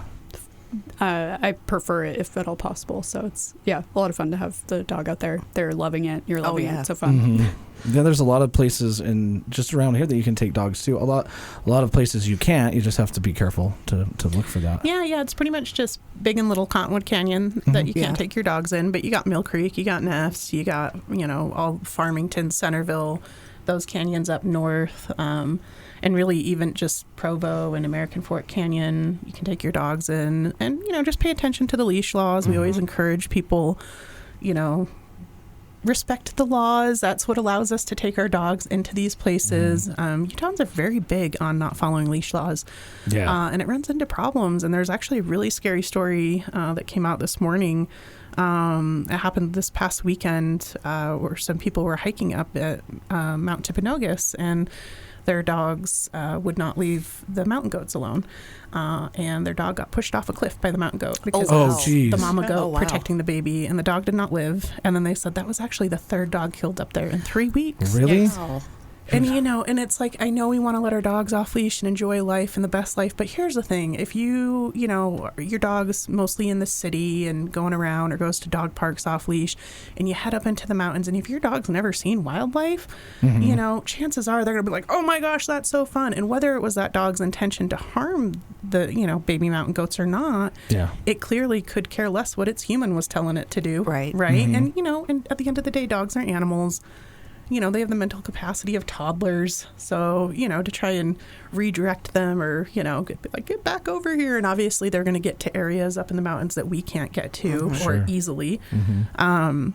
I prefer it if at all possible. So it's a lot of fun to have the dog out there. They're loving it. You're loving yeah. it. So fun. Mhm. Yeah, there's a lot of places in just around here that you can take dogs to. A lot of places you can't. You just have to be careful to look for that. Yeah, it's pretty much just Big and Little Cottonwood Canyon that you can't Yeah. take your dogs in, but you got Mill Creek, you got Neffs, you got, you know, all Farmington, Centerville, those canyons up north, and really even just Provo and American Fork Canyon, you can take your dogs in, and, you know, just pay attention to the leash laws. We always encourage people, you know, respect the laws. That's what allows us to take our dogs into these places. Utahns are very big on not following leash laws. Yeah. And it runs into problems. And there's actually a really scary story that came out this morning. It happened this past weekend where some people were hiking up at Mount Timpanogos, and their dogs would not leave the mountain goats alone. And their dog got pushed off a cliff by the mountain goat because Oh, of geez. the mama goat Oh, wow. protecting the baby, and the dog did not live. And then they said that was actually the third dog killed up there in 3 weeks. Really? Wow. And, you know, and it's like, I know we want to let our dogs off leash and enjoy life and the best life, but here's the thing. If you know, your dog's mostly in the city and going around or goes to dog parks off leash, and you head up into the mountains, and if your dog's never seen wildlife, you know, chances are they're going to be like, oh my gosh, that's so fun. And whether it was that dog's intention to harm the, you know, baby mountain goats or not, Yeah. it clearly could care less what its human was telling it to do. Right. Right. And, you know, and at the end of the day, dogs are animals. You know, they have the mental capacity of toddlers. So, you know, to try and redirect them or, you know, get back over here. And obviously they're going to get to areas up in the mountains that we can't get to or Sure. easily. Mm-hmm.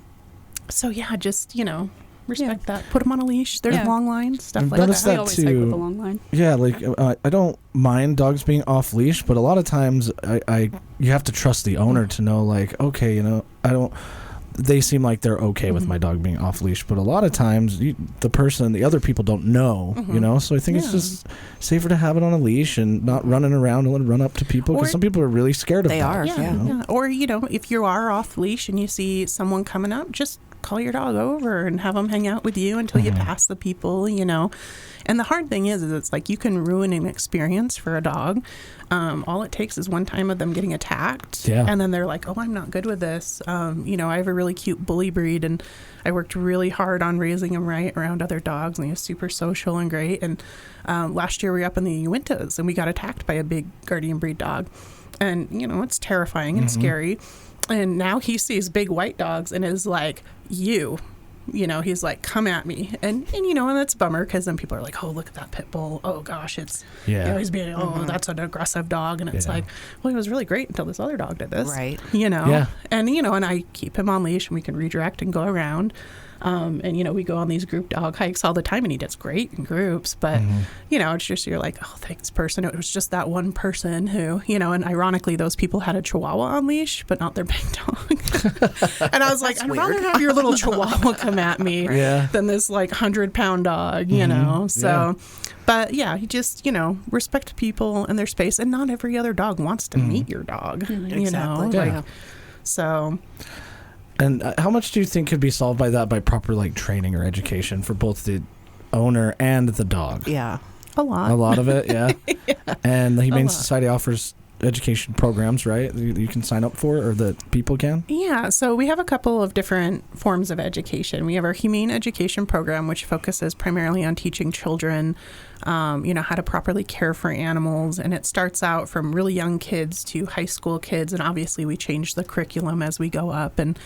So, yeah, just, you know, respect that. Put them on a leash. There's Yeah. long lines, stuff I've like noticed that. We that always hike with too. the long line. Yeah, like I don't mind dogs being off leash, but a lot of times you have to trust the owner to know, like, okay, you know, they seem like they're okay with my dog being off leash, but a lot of times the other people don't know, you know, so I think it's just safer to have it on a leash and not running around and run up to people, because some people are really scared of that. They are, Yeah. Or, you know, if you are off leash and you see someone coming up, just call your dog over and have them hang out with you until you pass the people, you know. And the hard thing is it's like you can ruin an experience for a dog. All it takes is one time of them getting attacked, and then they're like, oh, I'm not good with this. You know, I have a really cute bully breed, and I worked really hard on raising him right around other dogs, and he was super social and great. And last year we were up in the Uintas, and we got attacked by a big guardian breed dog. And, you know, it's terrifying and scary. And now he sees big white dogs and is like, you know, he's like, come at me. And you know, and that's a bummer, because then people are like, oh, look at that pit bull. Oh, gosh, it's, you know, he's being, that's an aggressive dog. And it's like, well, he was really great until this other dog did this. Right. You know? Yeah. And, you know, and I keep him on leash and we can redirect and go around. And, you know, we go on these group dog hikes all the time, and he does great in groups. But, you know, it's just, you're like, oh, thanks, person. It was just that one person who, you know, and ironically, those people had a Chihuahua on leash, but not their big dog. And I was like, I'd rather have your little Chihuahua come at me than this, like, 100-pound dog, you know? So, but yeah, you just, you know, respect people and their space. And not every other dog wants to meet your dog, you know? Like, so... And how much do you think could be solved by that, by proper like training or education for both the owner and the dog? Yeah, a lot. A lot of it, yeah. And the Humane Society offers education programs, right? You can sign up for, or that people can? Yeah, so we have a couple of different forms of education. We have our Humane Education Program, which focuses primarily on teaching children, you know, how to properly care for animals. And it starts out from really young kids to high school kids. And obviously we change the curriculum as we go up, and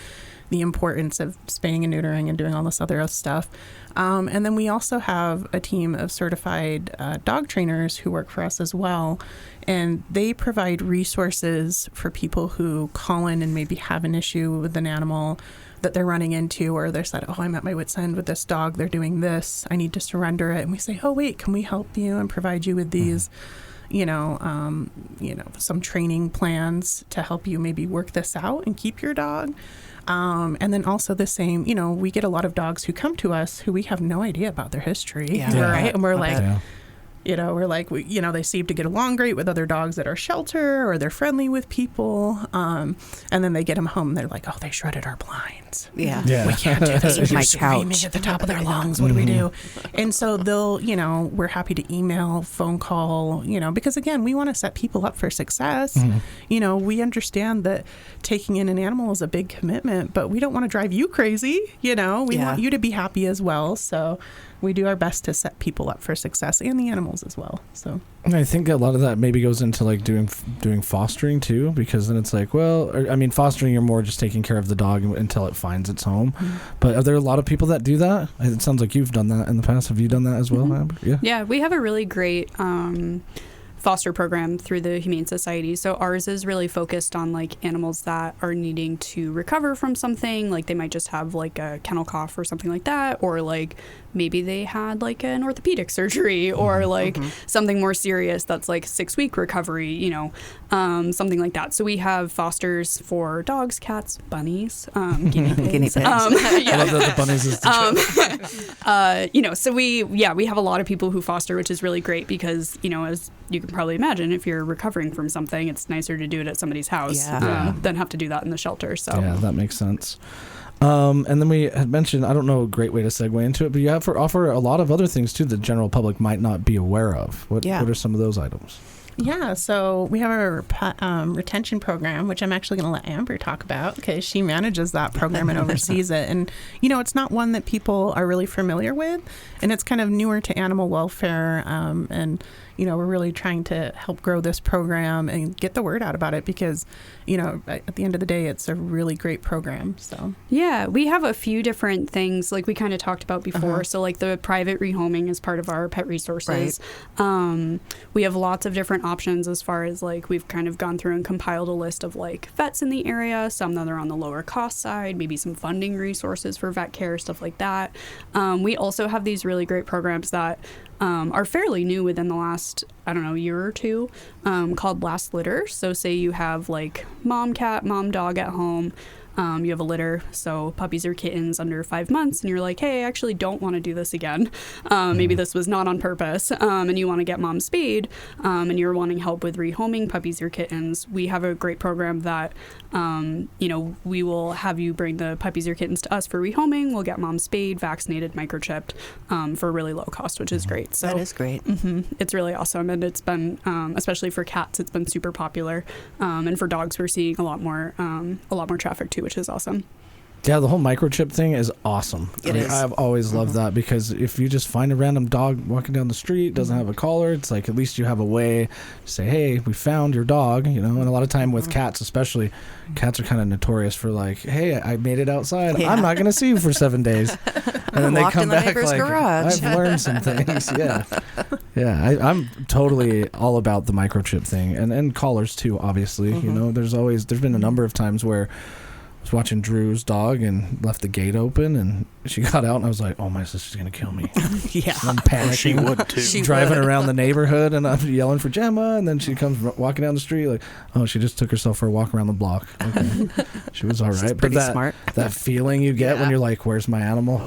the importance of spaying and neutering and doing all this other stuff. And then we also have a team of certified dog trainers who work for us as well. And they provide resources for people who call in and maybe have an issue with an animal that they're running into, or they said, oh, I'm at my wit's end with this dog. They're doing this. I need to surrender it. And we say, oh, wait, can we help you and provide you with these, you know, some training plans to help you maybe work this out and keep your dog. And then also the same, you know, we get a lot of dogs who come to us who we have no idea about their history, right? And we're like, you know, we're like, you know, they seem to get along great with other dogs at our shelter, or they're friendly with people. And then they get them home and they're like, oh, they shredded our blinds. Yeah. We can't do this. They're My screaming couch. at the top of their lungs. What do we do? And so they'll, you know, we're happy to email, phone call, you know, because again, we want to set people up for success. You know, we understand that taking in an animal is a big commitment, but we don't want to drive you crazy. You know, we want you to be happy as well. So we do our best to set people up for success, and the animals as well. So I think a lot of that maybe goes into like doing fostering too, because then it's like, well, I mean, fostering, you're more just taking care of the dog until it finds its home. But are there a lot of people that do that? It sounds like you've done that in the past. Have you done that as well, Amber? Yeah, we have a really great foster program through the Humane Society. So ours is really focused on like animals that are needing to recover from something, like they might just have like a kennel cough or something like that, or like maybe they had like an orthopedic surgery, or like something more serious that's like 6-week recovery, you know, something like that. So we have fosters for dogs, cats, bunnies, guinea pigs. Guinea pigs. I love that the bunnies is the joke. You know, so we have a lot of people who foster, which is really great because, you know, as you can probably imagine, if you're recovering from something, it's nicer to do it at somebody's house than have to do that in the shelter. So yeah, that makes sense. And then we had mentioned, I don't know a great way to segue into it, but you offer a lot of other things too the general public might not be aware of. What are some of those items? Yeah, so we have our retention program, which I'm actually going to let Amber talk about because she manages that program and oversees it. And, you know, it's not one that people are really familiar with, and it's kind of newer to animal welfare. And, you know, we're really trying to help grow this program and get the word out about it because, you know, at the end of the day, it's a really great program. So yeah, we have a few different things like we kind of talked about before. So like the private rehoming is part of our pet resources. Right. We have lots of different options as far as like we've kind of gone through and compiled a list of like vets in the area, some that are on the lower cost side, maybe some funding resources for vet care, stuff like that. We also have these really great programs that are fairly new within the last, I don't know, year or two, called Last Litter. So say you have like mom cat, mom dog at home. you have a litter, so puppies or kittens under 5 months, and you're like, hey, I actually don't want to do this again. Maybe this was not on purpose, and you want to get mom spayed, and you're wanting help with rehoming puppies or kittens. We have a great program that, we will have you bring the puppies or kittens to us for rehoming. We'll get mom spayed, vaccinated, microchipped, for a really low cost, which is great. So That is great. It's really awesome, and it's been, especially for cats, it's been super popular, and for dogs, we're seeing a lot more traffic too, which is awesome. Yeah, the whole microchip thing is awesome. It is. I've always loved that, because if you just find a random dog walking down the street, doesn't have a collar, it's like at least you have a way to say, hey, we found your dog, and a lot of time with cats especially, cats are kind of notorious for like, hey, I made it outside. Yeah. I'm not going to see you for 7 days. And then they Walked come in the back neighbor's like, garage. I've learned some things. Yeah. I'm totally all about the microchip thing, and collars too, obviously. There's been a number of times where I was watching Drew's dog and left the gate open, and she got out, and I was like, oh, my sister's going to kill me. Yeah. I'm panicking. She would too. She Driving would. around the neighborhood, and I'm yelling for Gemma, and then she comes walking down the street like, oh, she just took herself for a walk around the block. Okay. She was all right. She's pretty smart. That feeling you get when Yeah. you're like, where's my animal?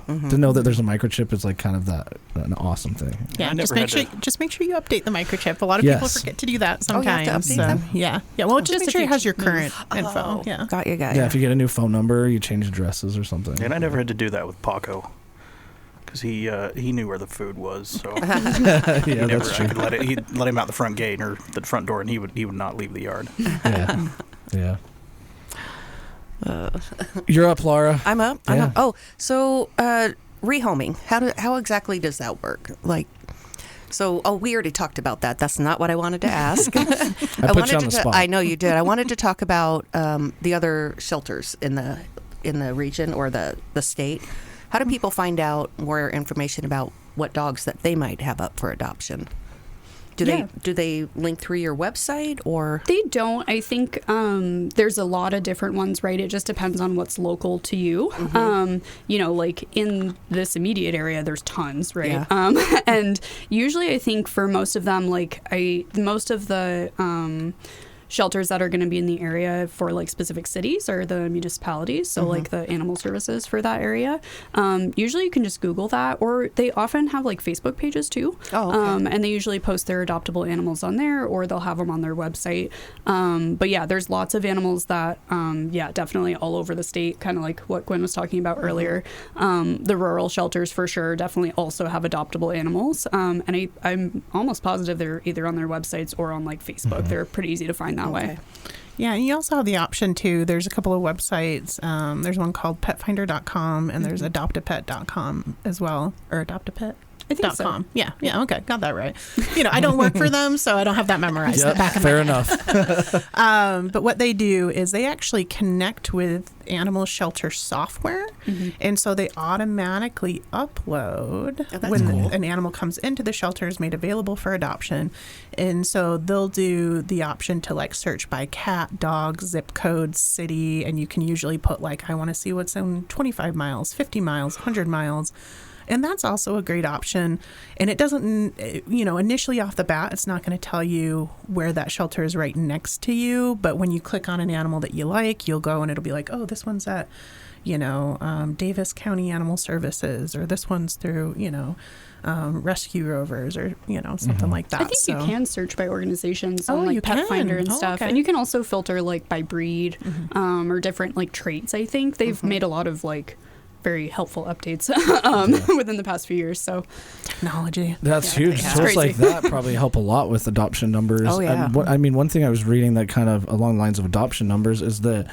To know that there's a microchip is like kind of an awesome thing. Yeah, I never just make sure you update the microchip. A lot of Yes. people forget to do that Oh, you have sometimes. to update So them? yeah. Well, just Just make if sure you it has your move. current info. Yeah. Got you. Yeah, if you get a new phone number, you change addresses or something. And I never had to do that with Paco, because he knew where the food was, so Yeah, he never, that's true. I could he'd let him out the front gate or the front door, and he would not leave the yard. Yeah. Yeah. You're up, Laura. I'm up. Yeah. Oh, so rehoming. How exactly does that work? Like, we already talked about that. That's not what I wanted to ask. I put you on the spot. I know you did. I wanted to talk about the other shelters in the region or the state. How do people find out more information about what dogs that they might have up for adoption? Do they link through your website, or They don't. I think there's a lot of different ones, right? It just depends on what's local to you. Like in this immediate area, there's tons, right? Yeah. And usually I think for most of them, most of the shelters that are going to be in the area for like specific cities or the municipalities, so like the animal services for that area, usually you can just Google that, or they often have like Facebook pages too. Oh, okay. And they usually post their adoptable animals on there, or they'll have them on their website. But yeah, there's lots of animals that definitely all over the state, kind of like what Guinn was talking about earlier. The rural shelters for sure definitely also have adoptable animals, and I'm almost positive they're either on their websites or on like Facebook. They're pretty easy to find that way. Yeah, and you also have the option too. There's a couple of websites. There's one called petfinder.com, and there's adoptapet.com as well, or adoptapet. I think so. .com. Yeah, okay, got that right. I don't work for them, so I don't have that memorized. Yep, Back in fair my head. enough. But what they do is they actually connect with animal shelter software, and so they automatically upload when an animal comes into the shelter, is made available for adoption. And so they'll do the option to like search by cat, dog, zip code, city, and you can usually put like, I want to see what's in 25 miles, 50 miles, 100 miles. And that's also a great option. And it doesn't, initially off the bat, it's not going to tell you where that shelter is right next to you. But when you click on an animal that you like, you'll go and it'll be like, oh, this one's at, Davis County Animal Services, or this one's through, Rescue Rovers, or, something like that. I think you can search by organizations on you like Pet can. Finder and stuff. Okay. And you can also filter like by breed or different like traits. I think they've made a lot of like very helpful updates within the past few years. So technology. That's huge. Yeah. Tools It's like crazy. that probably help a lot with adoption numbers. Oh, yeah. One thing I was reading that kind of along the lines of adoption numbers is that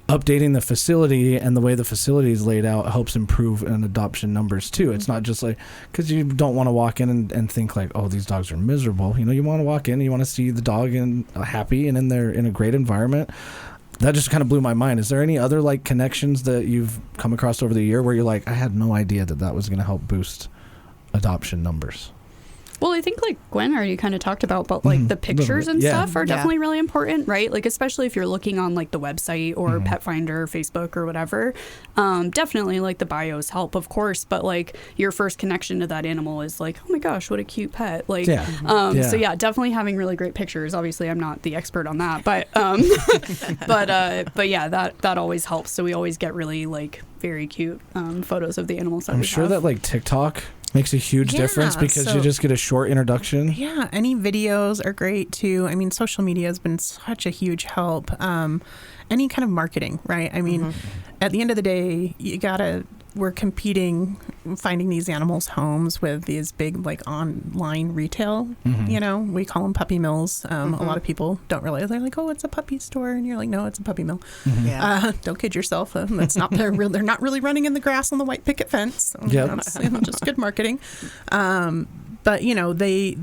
updating the facility and the way the facility is laid out helps improve in adoption numbers too. It's not just like, because you don't want to walk in and think like, oh, these dogs are miserable. You want to walk in and you want to see the dog happy and in a great environment. That just kind of blew my mind. Is there any other like connections that you've come across over the year where you're like, I had no idea that was going to help boost adoption numbers? Well, I think like Guinn already kind of talked about, but like the pictures and stuff are definitely really important, right? Like especially if you're looking on like the website or Pet Finder, Facebook or whatever. Definitely like the bios help, of course, but like your first connection to that animal is like, oh my gosh, what a cute pet. Like, so yeah, definitely having really great pictures. Obviously, I'm not the expert on that, but but yeah, that always helps. So we always get really like very cute photos of the animals that I'm we sure have. that like TikTok makes a huge difference because you just get a short introduction. Yeah, any videos are great too. I mean, social media has been such a huge help. Any kind of marketing, right? I mean, at the end of the day, we're competing, finding these animals homes with these big like online retail, you know, we call them puppy mills. A lot of people don't realize, they're like, oh, it's a puppy store. And you're like, no, it's a puppy mill. Don't kid yourself. That's not, they're not really running in the grass on the white picket fence. That's just good marketing. But you know, they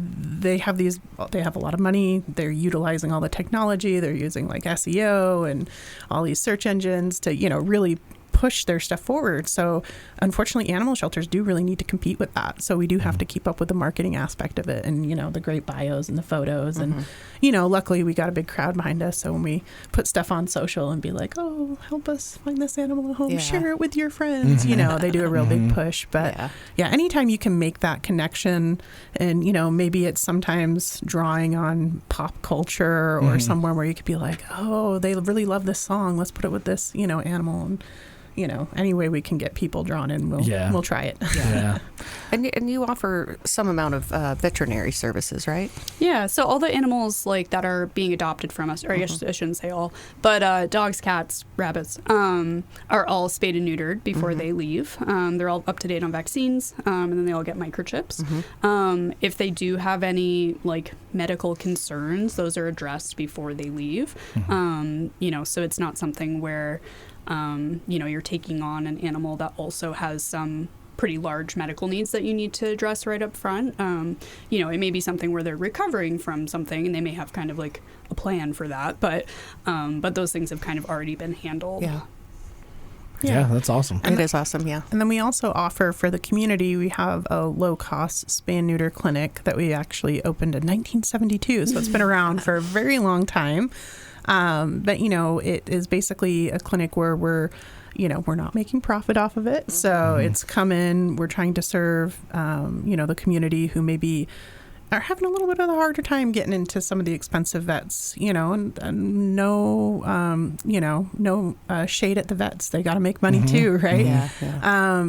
have a lot of money. They're utilizing all the technology. They're using like SEO and all these search engines to, you know, really push their stuff forward. So unfortunately, animal shelters do really need to compete with that. So we do have to keep up with the marketing aspect of it, and you know, the great bios and the photos, and you know, luckily we got a big crowd behind us. So when we put stuff on social and be like, oh, help us find this animal a home, share it with your friends, you know, they do a real big push. But yeah, anytime you can make that connection, and you know, maybe it's sometimes drawing on pop culture or somewhere where you could be like, oh, they really love this song, let's put it with this, you know, animal. And you know, any way we can get people drawn in, we'll try it. And you offer some amount of veterinary services, right? Yeah, so all the animals like that are being adopted from us, or I guess I shouldn't say all, but dogs, cats, rabbits are all spayed and neutered before they leave. They're all up to date on vaccines, and then they all get microchips. If they do have any like medical concerns, those are addressed before they leave. You know, so it's not something where you know, you're taking on an animal that also has some pretty large medical needs that you need to address right up front. You know, it may be something where they're recovering from something and they may have kind of like a plan for that, but those things have kind of already been handled. Yeah, that's awesome. It is awesome, yeah. And then we also offer for the community, we have a low-cost spay and neuter clinic that we actually opened in 1972, so it's been around for a very long time. But, you know, it is basically a clinic where we're not making profit off of it. So it's come in, we're trying to serve, you know, the community who maybe are having a little bit of a harder time getting into some of the expensive vets, you know, and no, you know, no shade at the vets. They got to make money too, right?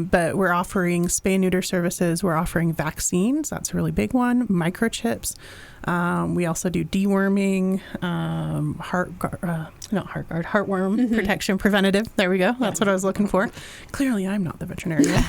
But we're offering spay and neuter services. We're offering vaccines. That's a really big one. Microchips. We also do deworming, heartworm protection preventative. There we go. That's what I was looking for. Clearly, I'm not the veterinarian.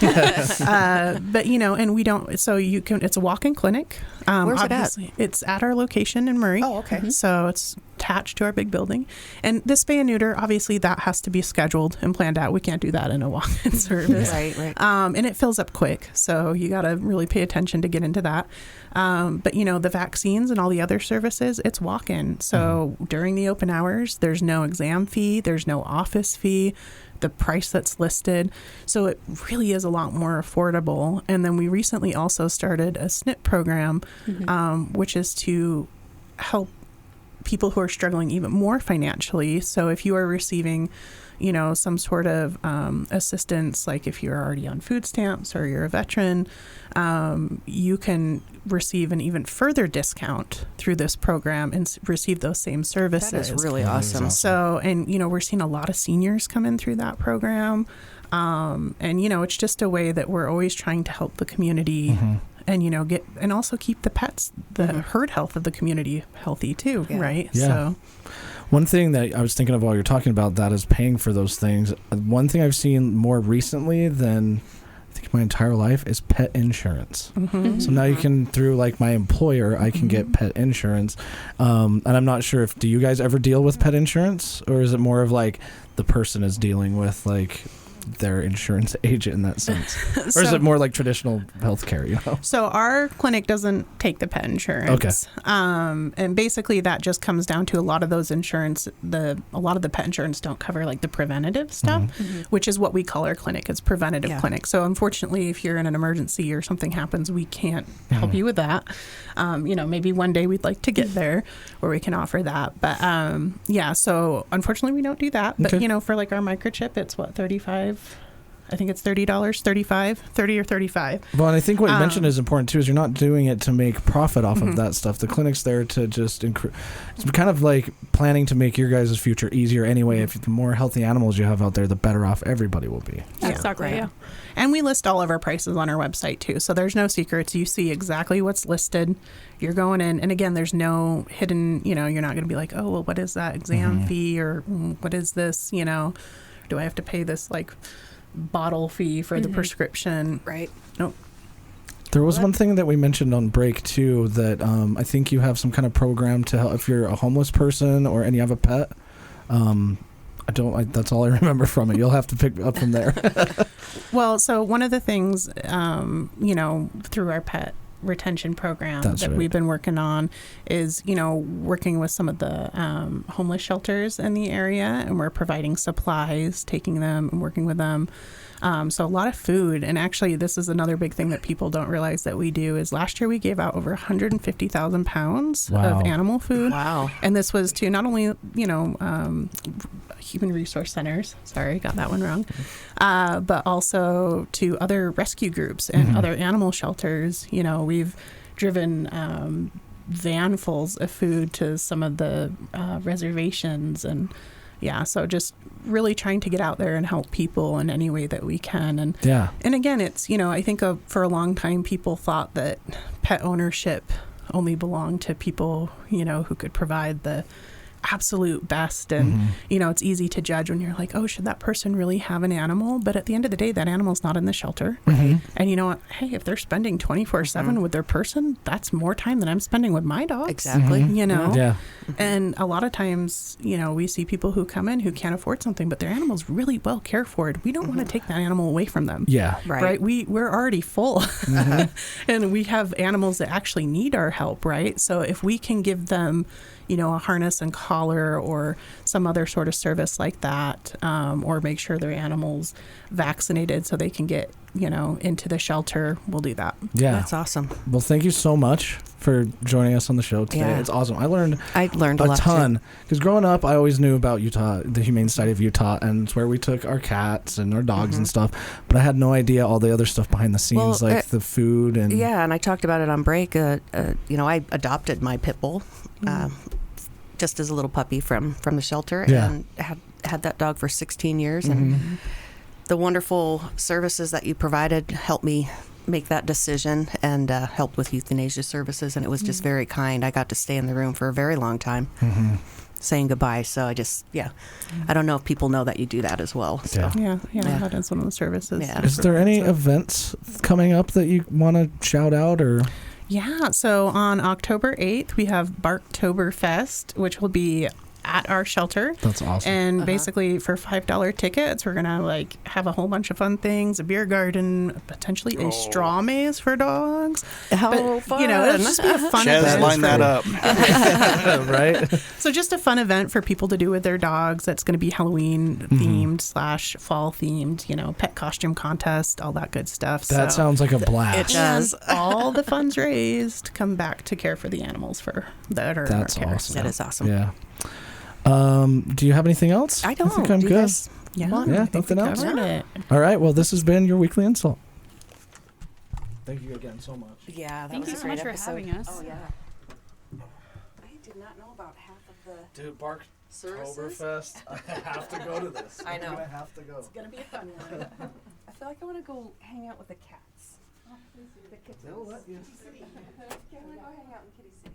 But, you know, and we don't, so you can, it's a walk-in clinic. Where's it at? It's at our location in Murray. Oh, okay. So it's attached to our big building. And the spay and neuter, obviously that has to be scheduled and planned out. We can't do that in a walk-in service. Right. And it fills up quick. So you got to really pay attention to get into that. But, you know, the vaccines and all the other services, it's walk-in. So during the open hours, there's no exam fee. There's no office fee. The price that's listed. So it really is a lot more affordable. And then we recently also started a SNP program, which is to help people who are struggling even more financially. So if you are receiving, you know, some sort of assistance, like if you're already on food stamps or you're a veteran, you can receive an even further discount through this program and receive those same services. That is really awesome. So, and, you know, we're seeing a lot of seniors come in through that program. And, you know, it's just a way that we're always trying to help the community and, you know, and also keep the pets, the herd health of the community healthy too, right? Yeah. So one thing that I was thinking of while you're talking about that is paying for those things. One thing I've seen more recently than I think my entire life is pet insurance. So now you can, through like my employer, I can get pet insurance. And I'm not sure do you guys ever deal with pet insurance, or is it more of like the person is dealing with like their insurance agent in that sense? Or is So- it more like traditional healthcare, you know? So our clinic doesn't take the pet insurance. Okay. And basically that just comes down to a lot of those insurance, a lot of the pet insurance don't cover like the preventative stuff, which is what we call our clinic. It's preventative Yeah. clinic. So unfortunately, if you're in an emergency or something happens, we can't help you with that. Maybe one day we'd like to get there where we can offer that. But so unfortunately we don't do that. But Okay. for like our microchip, it's what, $35? I think it's $30, 35, 30 or 35. Well, and I think what you mentioned is important too, is you're not doing it to make profit off of that stuff. The clinic's there to just it's kind of like planning to make your guys' future easier anyway. If the more healthy animals you have out there, the better off everybody will be. Yeah. Exactly. Right. Yeah. And we list all of our prices on our website too. So there's no secrets. You see exactly what's listed. You're going in. And again, there's no hidden, you're not going to be like, oh, well, what is that exam fee? Or what is this? Do I have to pay this like bottle fee for the prescription? Right. Nope. There was one thing that we mentioned on break too, that I think you have some kind of program to help if you're a homeless person or and you have a pet. That's all I remember from it. You'll have to pick up from there. Well, so one of the things, through our pet retention program that we've been working on is, working with some of the homeless shelters in the area, and we're providing supplies, taking them and working with them. So a lot of food. And actually, this is another big thing that people don't realize that we do is last year we gave out over 150,000 pounds Wow. of animal food. Wow. And this was to not only, human resource centers. Sorry, got that one wrong. But also to other rescue groups and other animal shelters. We've driven vanfuls of food to some of the reservations, and so just really trying to get out there and help people in any way that we can. And again, it's, I think for a long time people thought that pet ownership only belonged to people, who could provide the absolute best. And, it's easy to judge when you're like, oh, should that person really have an animal? But at the end of the day, that animal's not in the shelter. And you know what? Hey, if they're spending 24/7 with their person, that's more time than I'm spending with my dogs. Exactly. Yeah. And a lot of times, we see people who come in who can't afford something, but their animal's really well cared for. We don't want to take that animal away from them. Yeah. Right. We're already full. And we have animals that actually need our help, right? So if we can give them, a harness and collar or some other sort of service like that, or make sure their animal's vaccinated so they can get, into the shelter, we'll do that. Yeah. That's awesome. Well, thank you so much for joining us on the show today. Yeah. It's awesome. I learned a lot ton. too. Because growing up, I always knew about Utah, the Humane Society of Utah, and it's where we took our cats and our dogs and stuff. But I had no idea all the other stuff behind the scenes, Well, like the food and... Yeah, and I talked about it on break. I adopted my pit bull just as a little puppy from the shelter, and had that dog for 16 years. And the wonderful services that you provided helped me make that decision, and helped with euthanasia services. And it was just very kind. I got to stay in the room for a very long time. Saying goodbye. So I just, I don't know if people know that you do that as well. So. Yeah, that is one of the services. Yeah. Is there any events coming up that you want to shout out or? Yeah, so on October 8th, we have Barktoberfest, which will be at our shelter. That's awesome. And basically for $5 tickets, we're going to have a whole bunch of fun things, a beer garden, potentially a straw maze for dogs. How fun. It'll just be a fun Chaz, event. line that up. Right? So just a fun event for people to do with their dogs. That's going to be Halloween themed / fall themed, pet costume contest, all that good stuff. That sounds like a blast. It does. And all the funds raised come back to care for the animals that are in our That's care. awesome. That is awesome. Yeah. Do you have anything else? I don't. think I'm Do you good. guys Yeah, want- Yeah, I think nothing we else? covered it. All right. Well, this has been your weekly insult. Thank you again so much. Yeah, that Thank was you a so great much for episode. having us. Oh yeah. I did not know about half of the Dude, services. Barktoberfest. I have to go to this. I know. I have to go. It's gonna be a fun one. I feel like I want to go hang out with the cats. The kittens. They'll let you. Yeah, I want to go hang out in Kitty City.